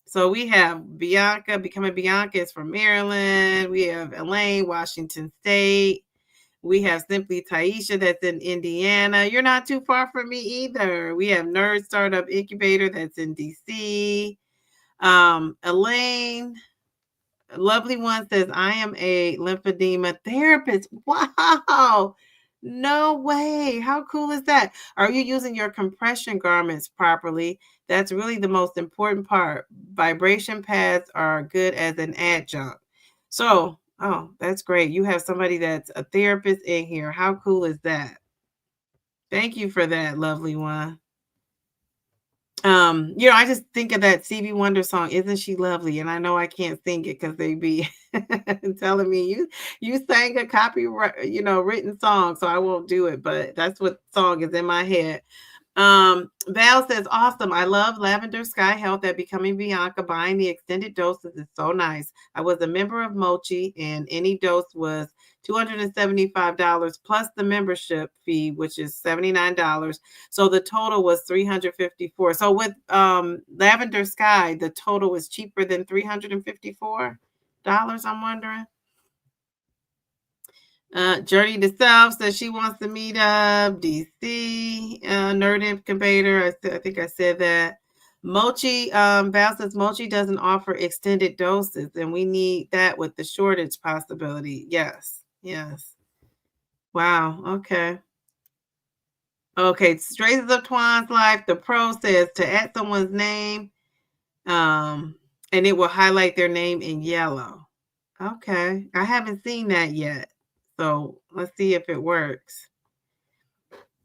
So we have Bianca, Becoming Bianca is from Maryland. We have Elaine, Washington State. We have Simply Taisha, that's in Indiana. You're not too far from me either. We have Nerd Startup Incubator, that's in DC. Elaine, lovely one says, I am a lymphedema therapist. Wow. No way. How cool is that? Are you using your compression garments properly? That's really the most important part. Vibration pads are good as an adjunct. So, oh, that's great. You have somebody that's a therapist in here. How cool is that? Thank you for that, lovely one. I just think of that Stevie Wonder song, Isn't She Lovely? And I know I can't sing it because they be telling me you sang a copyright, written song, so I won't do it, but that's what song is in my head. Val says, awesome. I love Lavender Sky Health at Becoming Bianca. Buying the extended doses is so nice. I was a member of Mochi, and any dose was $275 plus the membership fee, which is $79. So the total was $354. So with Lavender Sky, the total was cheaper than $354. I'm wondering. Journey to South says she wants to meet up. DC, Nerd Incubator. I think I said that. Mochi, Val says Mochi doesn't offer extended doses, and we need that with the shortage possibility. Yes. Wow. Okay. Okay. Traces of Twine's Life. The pro says to add someone's name, and it will highlight their name in yellow. Okay. I haven't seen that yet. So let's see if it works.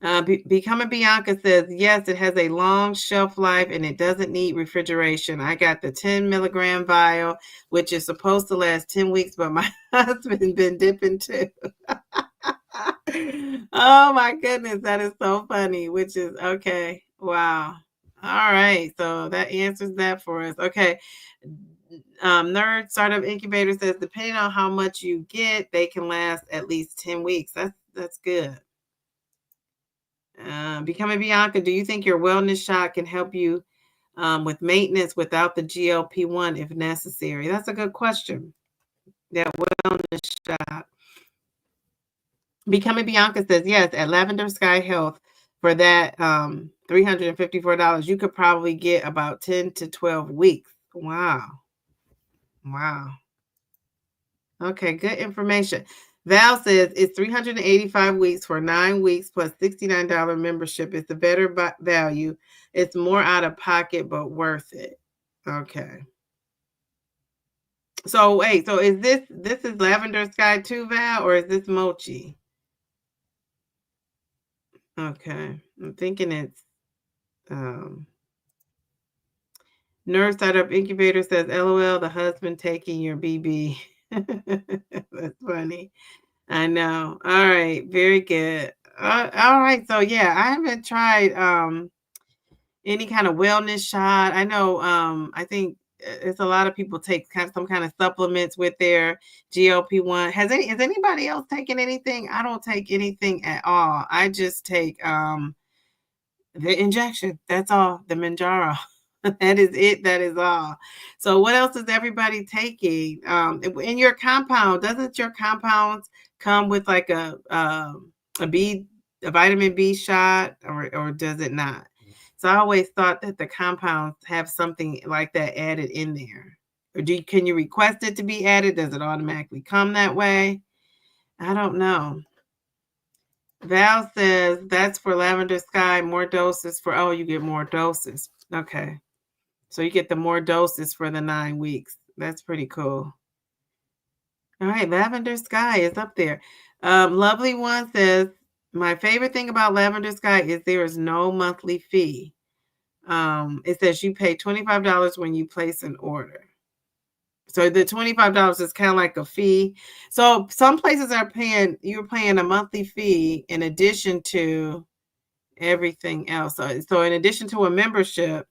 Becoming Bianca says, yes, it has a long shelf life and it doesn't need refrigeration. I got the 10 milligram vial, which is supposed to last 10 weeks, but my husband been dipping too. Oh my goodness, that is so funny, which is okay. Wow. All right. So that answers that for us. Okay. Nerd Startup Incubator says, depending on how much you get, they can last at least 10 weeks. That's good. Becoming Bianca, do you think your wellness shot can help you with maintenance without the GLP-1 if necessary? That's a good question. That wellness shot. Becoming Bianca says, yes, at Lavender Sky Health for that $354, you could probably get about 10 to 12 weeks. Wow. Okay, good information. Val says it's 385 weeks for 9 weeks plus $69 membership. It's a better value. It's more out of pocket, but worth it. Okay. So wait, so is this is Lavender Sky too, Val, or is this Mochi? Okay. I'm thinking it's Nurse Startup Incubator says, LOL, the husband taking your BB. That's funny. I know. All right. Very good. All right. So yeah, I haven't tried any kind of wellness shot. I know I think it's a lot of people take some kind of supplements with their GLP-1. Has anybody else taken anything? I don't take anything at all. I just take the injection. That's all, the mounjaro. That is it. That is all. So what else is everybody taking? In your compound, doesn't your compounds come with like a B a vitamin B shot or does it not? So I always thought that the compounds have something like that added in there. Or can you request it to be added? Does it automatically come that way? I don't know. Val says that's for lavender sky, more doses for you get more doses. Okay. So you get the more doses for the 9 weeks. That's pretty cool. All right, Lavender Sky is up there. Lovely One says, my favorite thing about Lavender Sky is there is no monthly fee. It says you pay $25 when you place an order. So the $25 is kind of like a fee. So some places you're paying a monthly fee in addition to everything else. So in addition to a membership,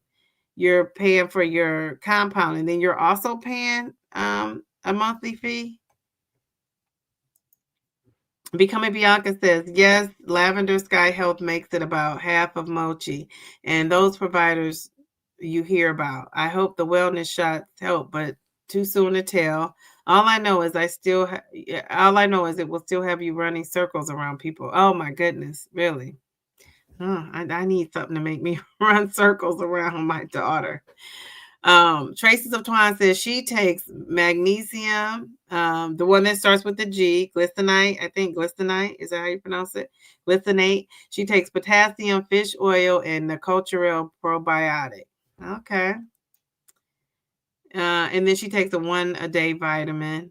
you're paying for your compound, and then you're also paying a monthly fee. Becoming Bianca says, yes, Lavender Sky Health makes it about half of Mochi, and those providers you hear about. I hope the wellness shots help, but too soon to tell. All I know is all I know is it will still have you running circles around people. Oh my goodness, really? I need something to make me run circles around my daughter. Traces of Twine says she takes magnesium, the one that starts with the G, glycinite. I think glycinite is that how you pronounce it? Glycinate. She takes potassium, fish oil, and the cultural probiotic. Okay. And then she takes a 1-a-day vitamin.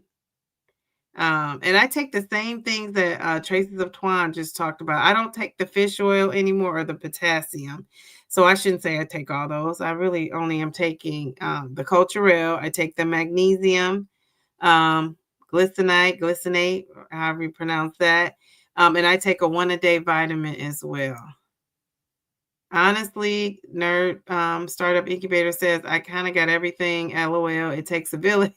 And I take the same things that Traces of Twine just talked about. I don't take the fish oil anymore or the potassium. So I shouldn't say I take all those. I really only am taking the Culturelle. I take the magnesium, glycinate, however you pronounce that. And I take a 1-a-day vitamin as well. Honestly, Nerd Startup Incubator says, I kind of got everything. LOL. It takes a village.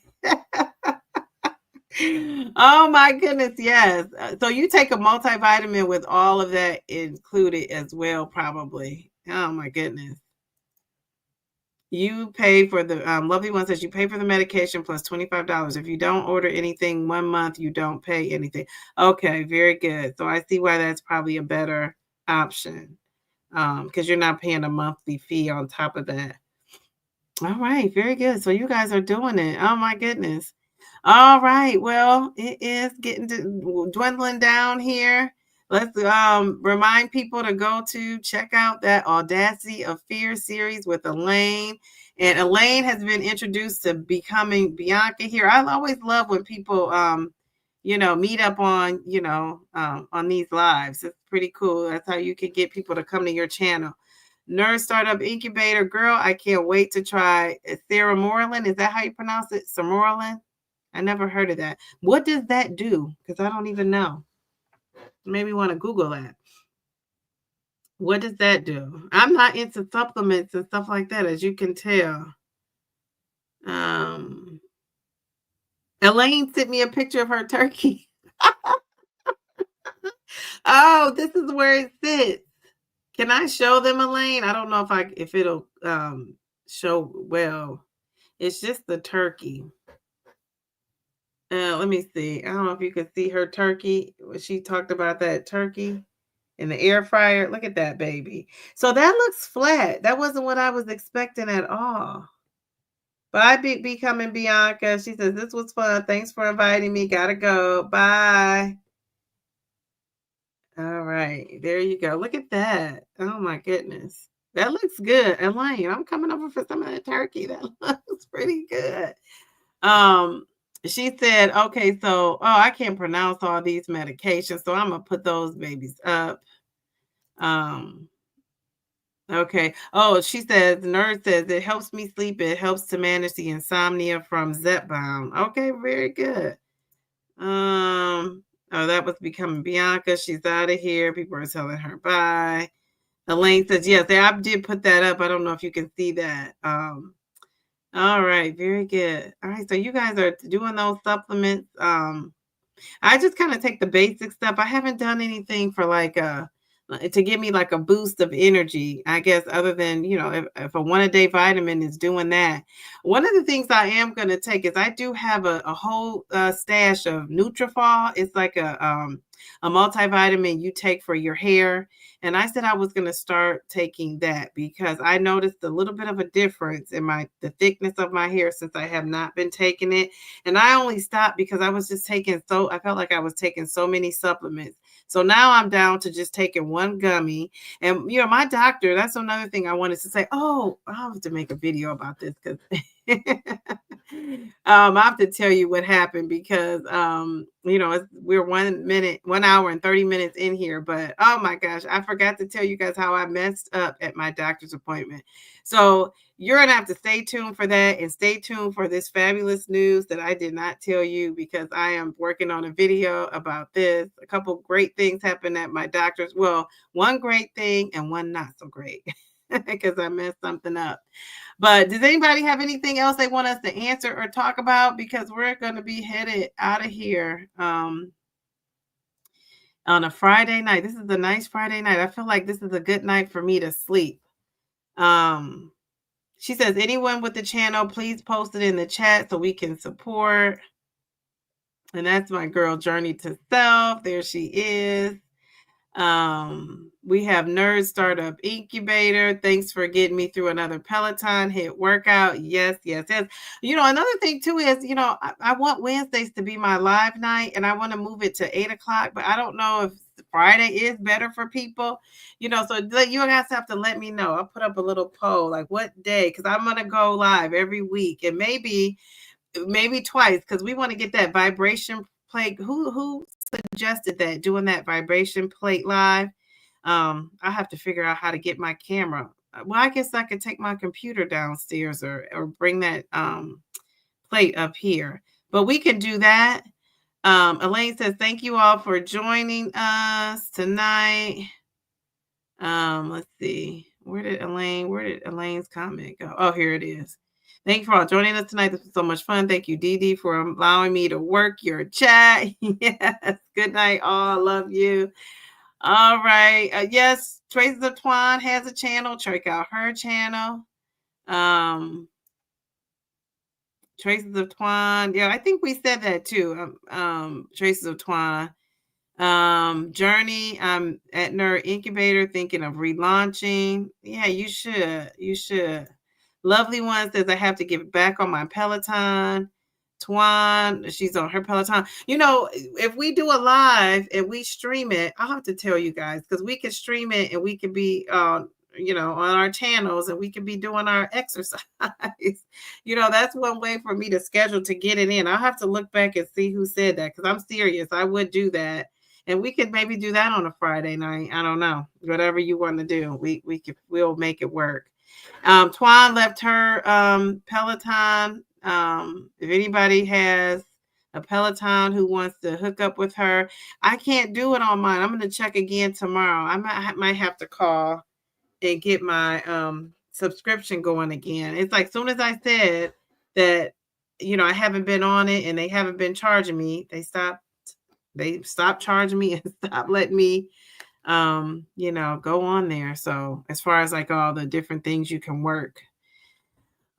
Oh my goodness, yes. So you take a multivitamin with all of that included as well, probably. Oh my goodness. You pay for the Lovely One says you pay for the medication plus $25. If you don't order anything 1 month, you don't pay anything. Okay, very good. So I see why that's probably a better option. Because you're not paying a monthly fee on top of that. All right, very good. So you guys are doing it. Oh my goodness. All right. Well, it is getting to dwindling down here. Let's remind people to go to check out that Audacity of Fear series with Elaine. And Elaine has been introduced to Becoming Bianca here. I always love when people meet up on, on these lives. It's pretty cool. That's how you can get people to come to your channel. Nerd Startup Incubator, girl, I can't wait to try Sarah Moreland. Is that how you pronounce it? Moreland? I never heard of that. What does that do? Because I don't even know. Maybe want to Google that. What does that do? I'm not into supplements and stuff like that, as you can tell. Elaine sent me a picture of her turkey. Oh, this is where it sits. Can I show them, Elaine? I don't know if it'll show well. It's just the turkey. Let me see. I don't know if you can see her turkey. She talked about that turkey in the air fryer. Look at that baby. So that looks flat. That wasn't what I was expecting at all. Bye, Becoming Bianca. She says, this was fun. Thanks for inviting me. Gotta go. Bye. All right. There you go. Look at that. Oh my goodness. That looks good. Elaine, I'm coming over for some of that turkey. That looks pretty good. She said, okay, so I can't pronounce all these medications, so I'm gonna put those babies up. Okay. Oh, she says, the nurse says it helps me sleep. It helps to manage the insomnia from Zepbound. Okay, very good. Oh, that was Becoming Bianca. She's out of here. People are telling her bye. Elaine says, yes, I did put that up. I don't know if you can see that. All right, very good. All right, so you guys are doing those supplements. I just kind of take the basic stuff. I haven't done anything for like to give me like a boost of energy, I guess, other than, if a one a day vitamin is doing that. One of the things I am going to take is I do have a whole stash of Nutrafol. It's like a multivitamin you take for your hair. And I said I was going to start taking that because I noticed a little bit of a difference in the thickness of my hair since I have not been taking it. And I only stopped because I was just I felt like I was taking so many supplements. So now I'm down to just taking one gummy. And, my doctor, that's another thing I wanted to say. Oh, I'll have to make a video about this because I have to tell you what happened because, we're 1 hour and 30 minutes in here. But oh my gosh, I forgot to tell you guys how I messed up at my doctor's appointment. So you're going to have to stay tuned for that and stay tuned for this fabulous news that I did not tell you because I am working on a video about this. A couple great things happened at my doctor's. Well, one great thing and one not so great because I messed something up. But does anybody have anything else they want us to answer or talk about? Because we're going to be headed out of here on a Friday night. This is a nice Friday night. I feel like this is a good night for me to sleep. She says, anyone with the channel, please post it in the chat so we can support. And that's my girl, Journey to Self. There she is. We have Nerd Startup Incubator. Thanks for getting me through another Peloton hit workout. Yes, yes, yes. Another thing too is, I want Wednesdays to be my live night and I want to move it to 8 o'clock, but I don't know if Friday is better for people, so you guys have to let me know. I'll put up a little poll, like what day, because I'm going to go live every week and maybe twice because we want to get that vibration plate. Who suggested that, doing that vibration plate live? I have to figure out how to get my camera. Well, I guess I could take my computer downstairs or bring that plate up here, but we can do that. Elaine says, thank you all for joining us tonight. Let's see. Where did Elaine's comment go? Oh, here it is. Thank you for all joining us tonight. This was so much fun. Thank you, Dee Dee, for allowing me to work your chat. Yes. Good night, all. Love you. All right. Yes, Traces of Twine has a channel. Check out her channel. Traces of Twine. Yeah, I think we said that too. Traces of Twine. Journey, I'm at Nerd Incubator thinking of relaunching. Yeah, you should. Lovely One says I have to get back on my Peloton. Twan, she's on her Peloton. If we do a live and we stream it, I'll have to tell you guys because we can stream it and we can be on our channels and we can be doing our exercise. That's one way for me to schedule to get it in. I'll have to look back and see who said that because I'm serious. I would do that. And we could maybe do that on a Friday night. I don't know. Whatever you want to do, we'll make it work. Twan left her Peloton. If anybody has a Peloton who wants to hook up with her, I can't do it on mine. I'm going to check again tomorrow. I might have to call and get my subscription going again. It's like soon as I said that, I haven't been on it and they haven't been charging me, they stopped charging me and stopped letting me go on there. So as far as like all the different things you can work.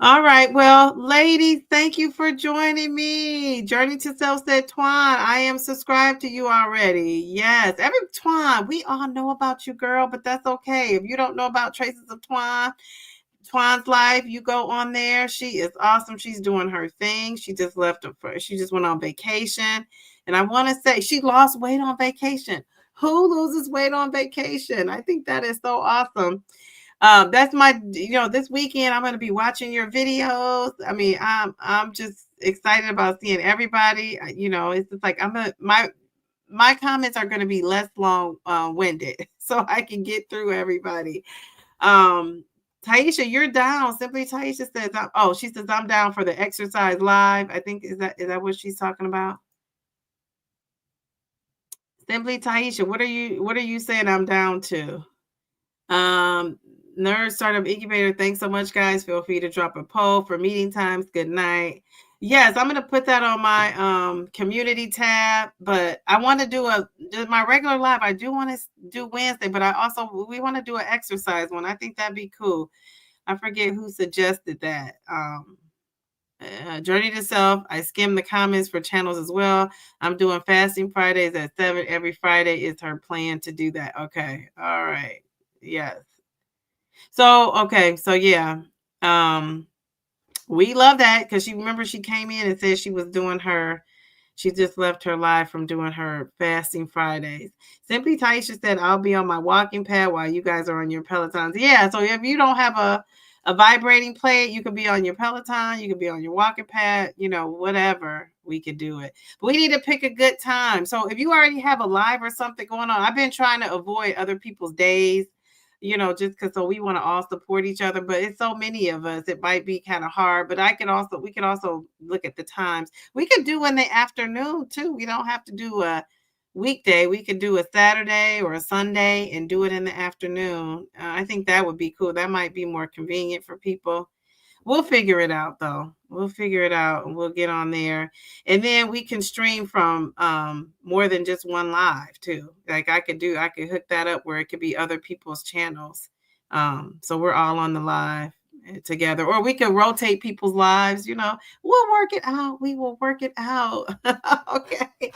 All right. Well, ladies, thank you for joining me. Journey to Self said, Twan, I am subscribed to you already. Yes. Twan, we all know about you, girl, but that's okay. If you don't know about Traces of Twan's life, you go on there. She is awesome. She's doing her thing. She just went on vacation. And I want to say she lost weight on vacation. Who loses weight on vacation? I think that is so awesome. That's my, this weekend I'm going to be watching your videos. I mean, I'm just excited about seeing everybody. It's just like my comments are going to be less long winded so I can get through everybody. Taisha, you're down. Simply Taisha says, she says I'm down for the exercise live. I think is that what she's talking about? Simply Taisha, what are you saying I'm down to? Nerd Startup Incubator, thanks so much, guys. Feel free to drop a poll for meeting times. Good night. Yes, I'm gonna put that on my community tab, but I want to do my regular live. I do want to do Wednesday, but I also we want to do an exercise one. I think that'd be cool. I forget who suggested that. Journey to Self. I skim the comments for channels as well. I'm doing fasting Fridays at 7 every Friday is her plan to do that. Okay. All right. Yes. So, okay. So yeah. Um we love that because she remember she came in and said she was doing her she just left her live from doing her fasting Fridays. Simply Taisha said, I'll be on my walking pad while you guys are on your Pelotons. Yeah, so if you don't have a vibrating plate, you could be on your Peloton, you could be on your walking pad, whatever, we could do it. But we need to pick a good time. So if you already have a live or something going on, I've been trying to avoid other people's days, just because so we want to all support each other, but it's so many of us, it might be kind of hard. But we can also look at the times. We could do in the afternoon too. We don't have to do a weekday. We could do a Saturday or a Sunday and do it in the afternoon. I think that would be cool. That might be more convenient for people. We'll figure it out though. We'll figure it out and we'll get on there. And then we can stream from more than just one live too. Like I could hook that up where it could be other people's channels. So we're all on the live together. Or we could rotate people's lives, We'll work it out. We will work it out. Okay.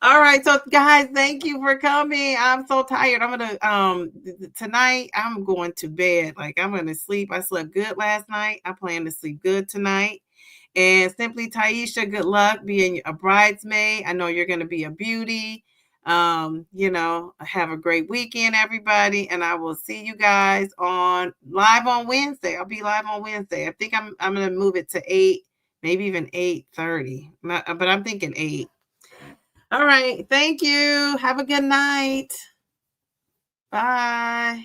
All right. So guys, thank you for coming. I'm so tired. I'm gonna tonight I'm going to bed. Like I'm gonna sleep. I slept good last night. I plan to sleep good tonight. And Simply Taisha, good luck being a bridesmaid. I know you're gonna be a beauty. Have a great weekend, everybody. And I will see you guys on live on Wednesday. I'll be live on Wednesday. I think I'm gonna move it to 8, maybe even 8:30. But I'm thinking 8. All right. Thank you. Have a good night. Bye.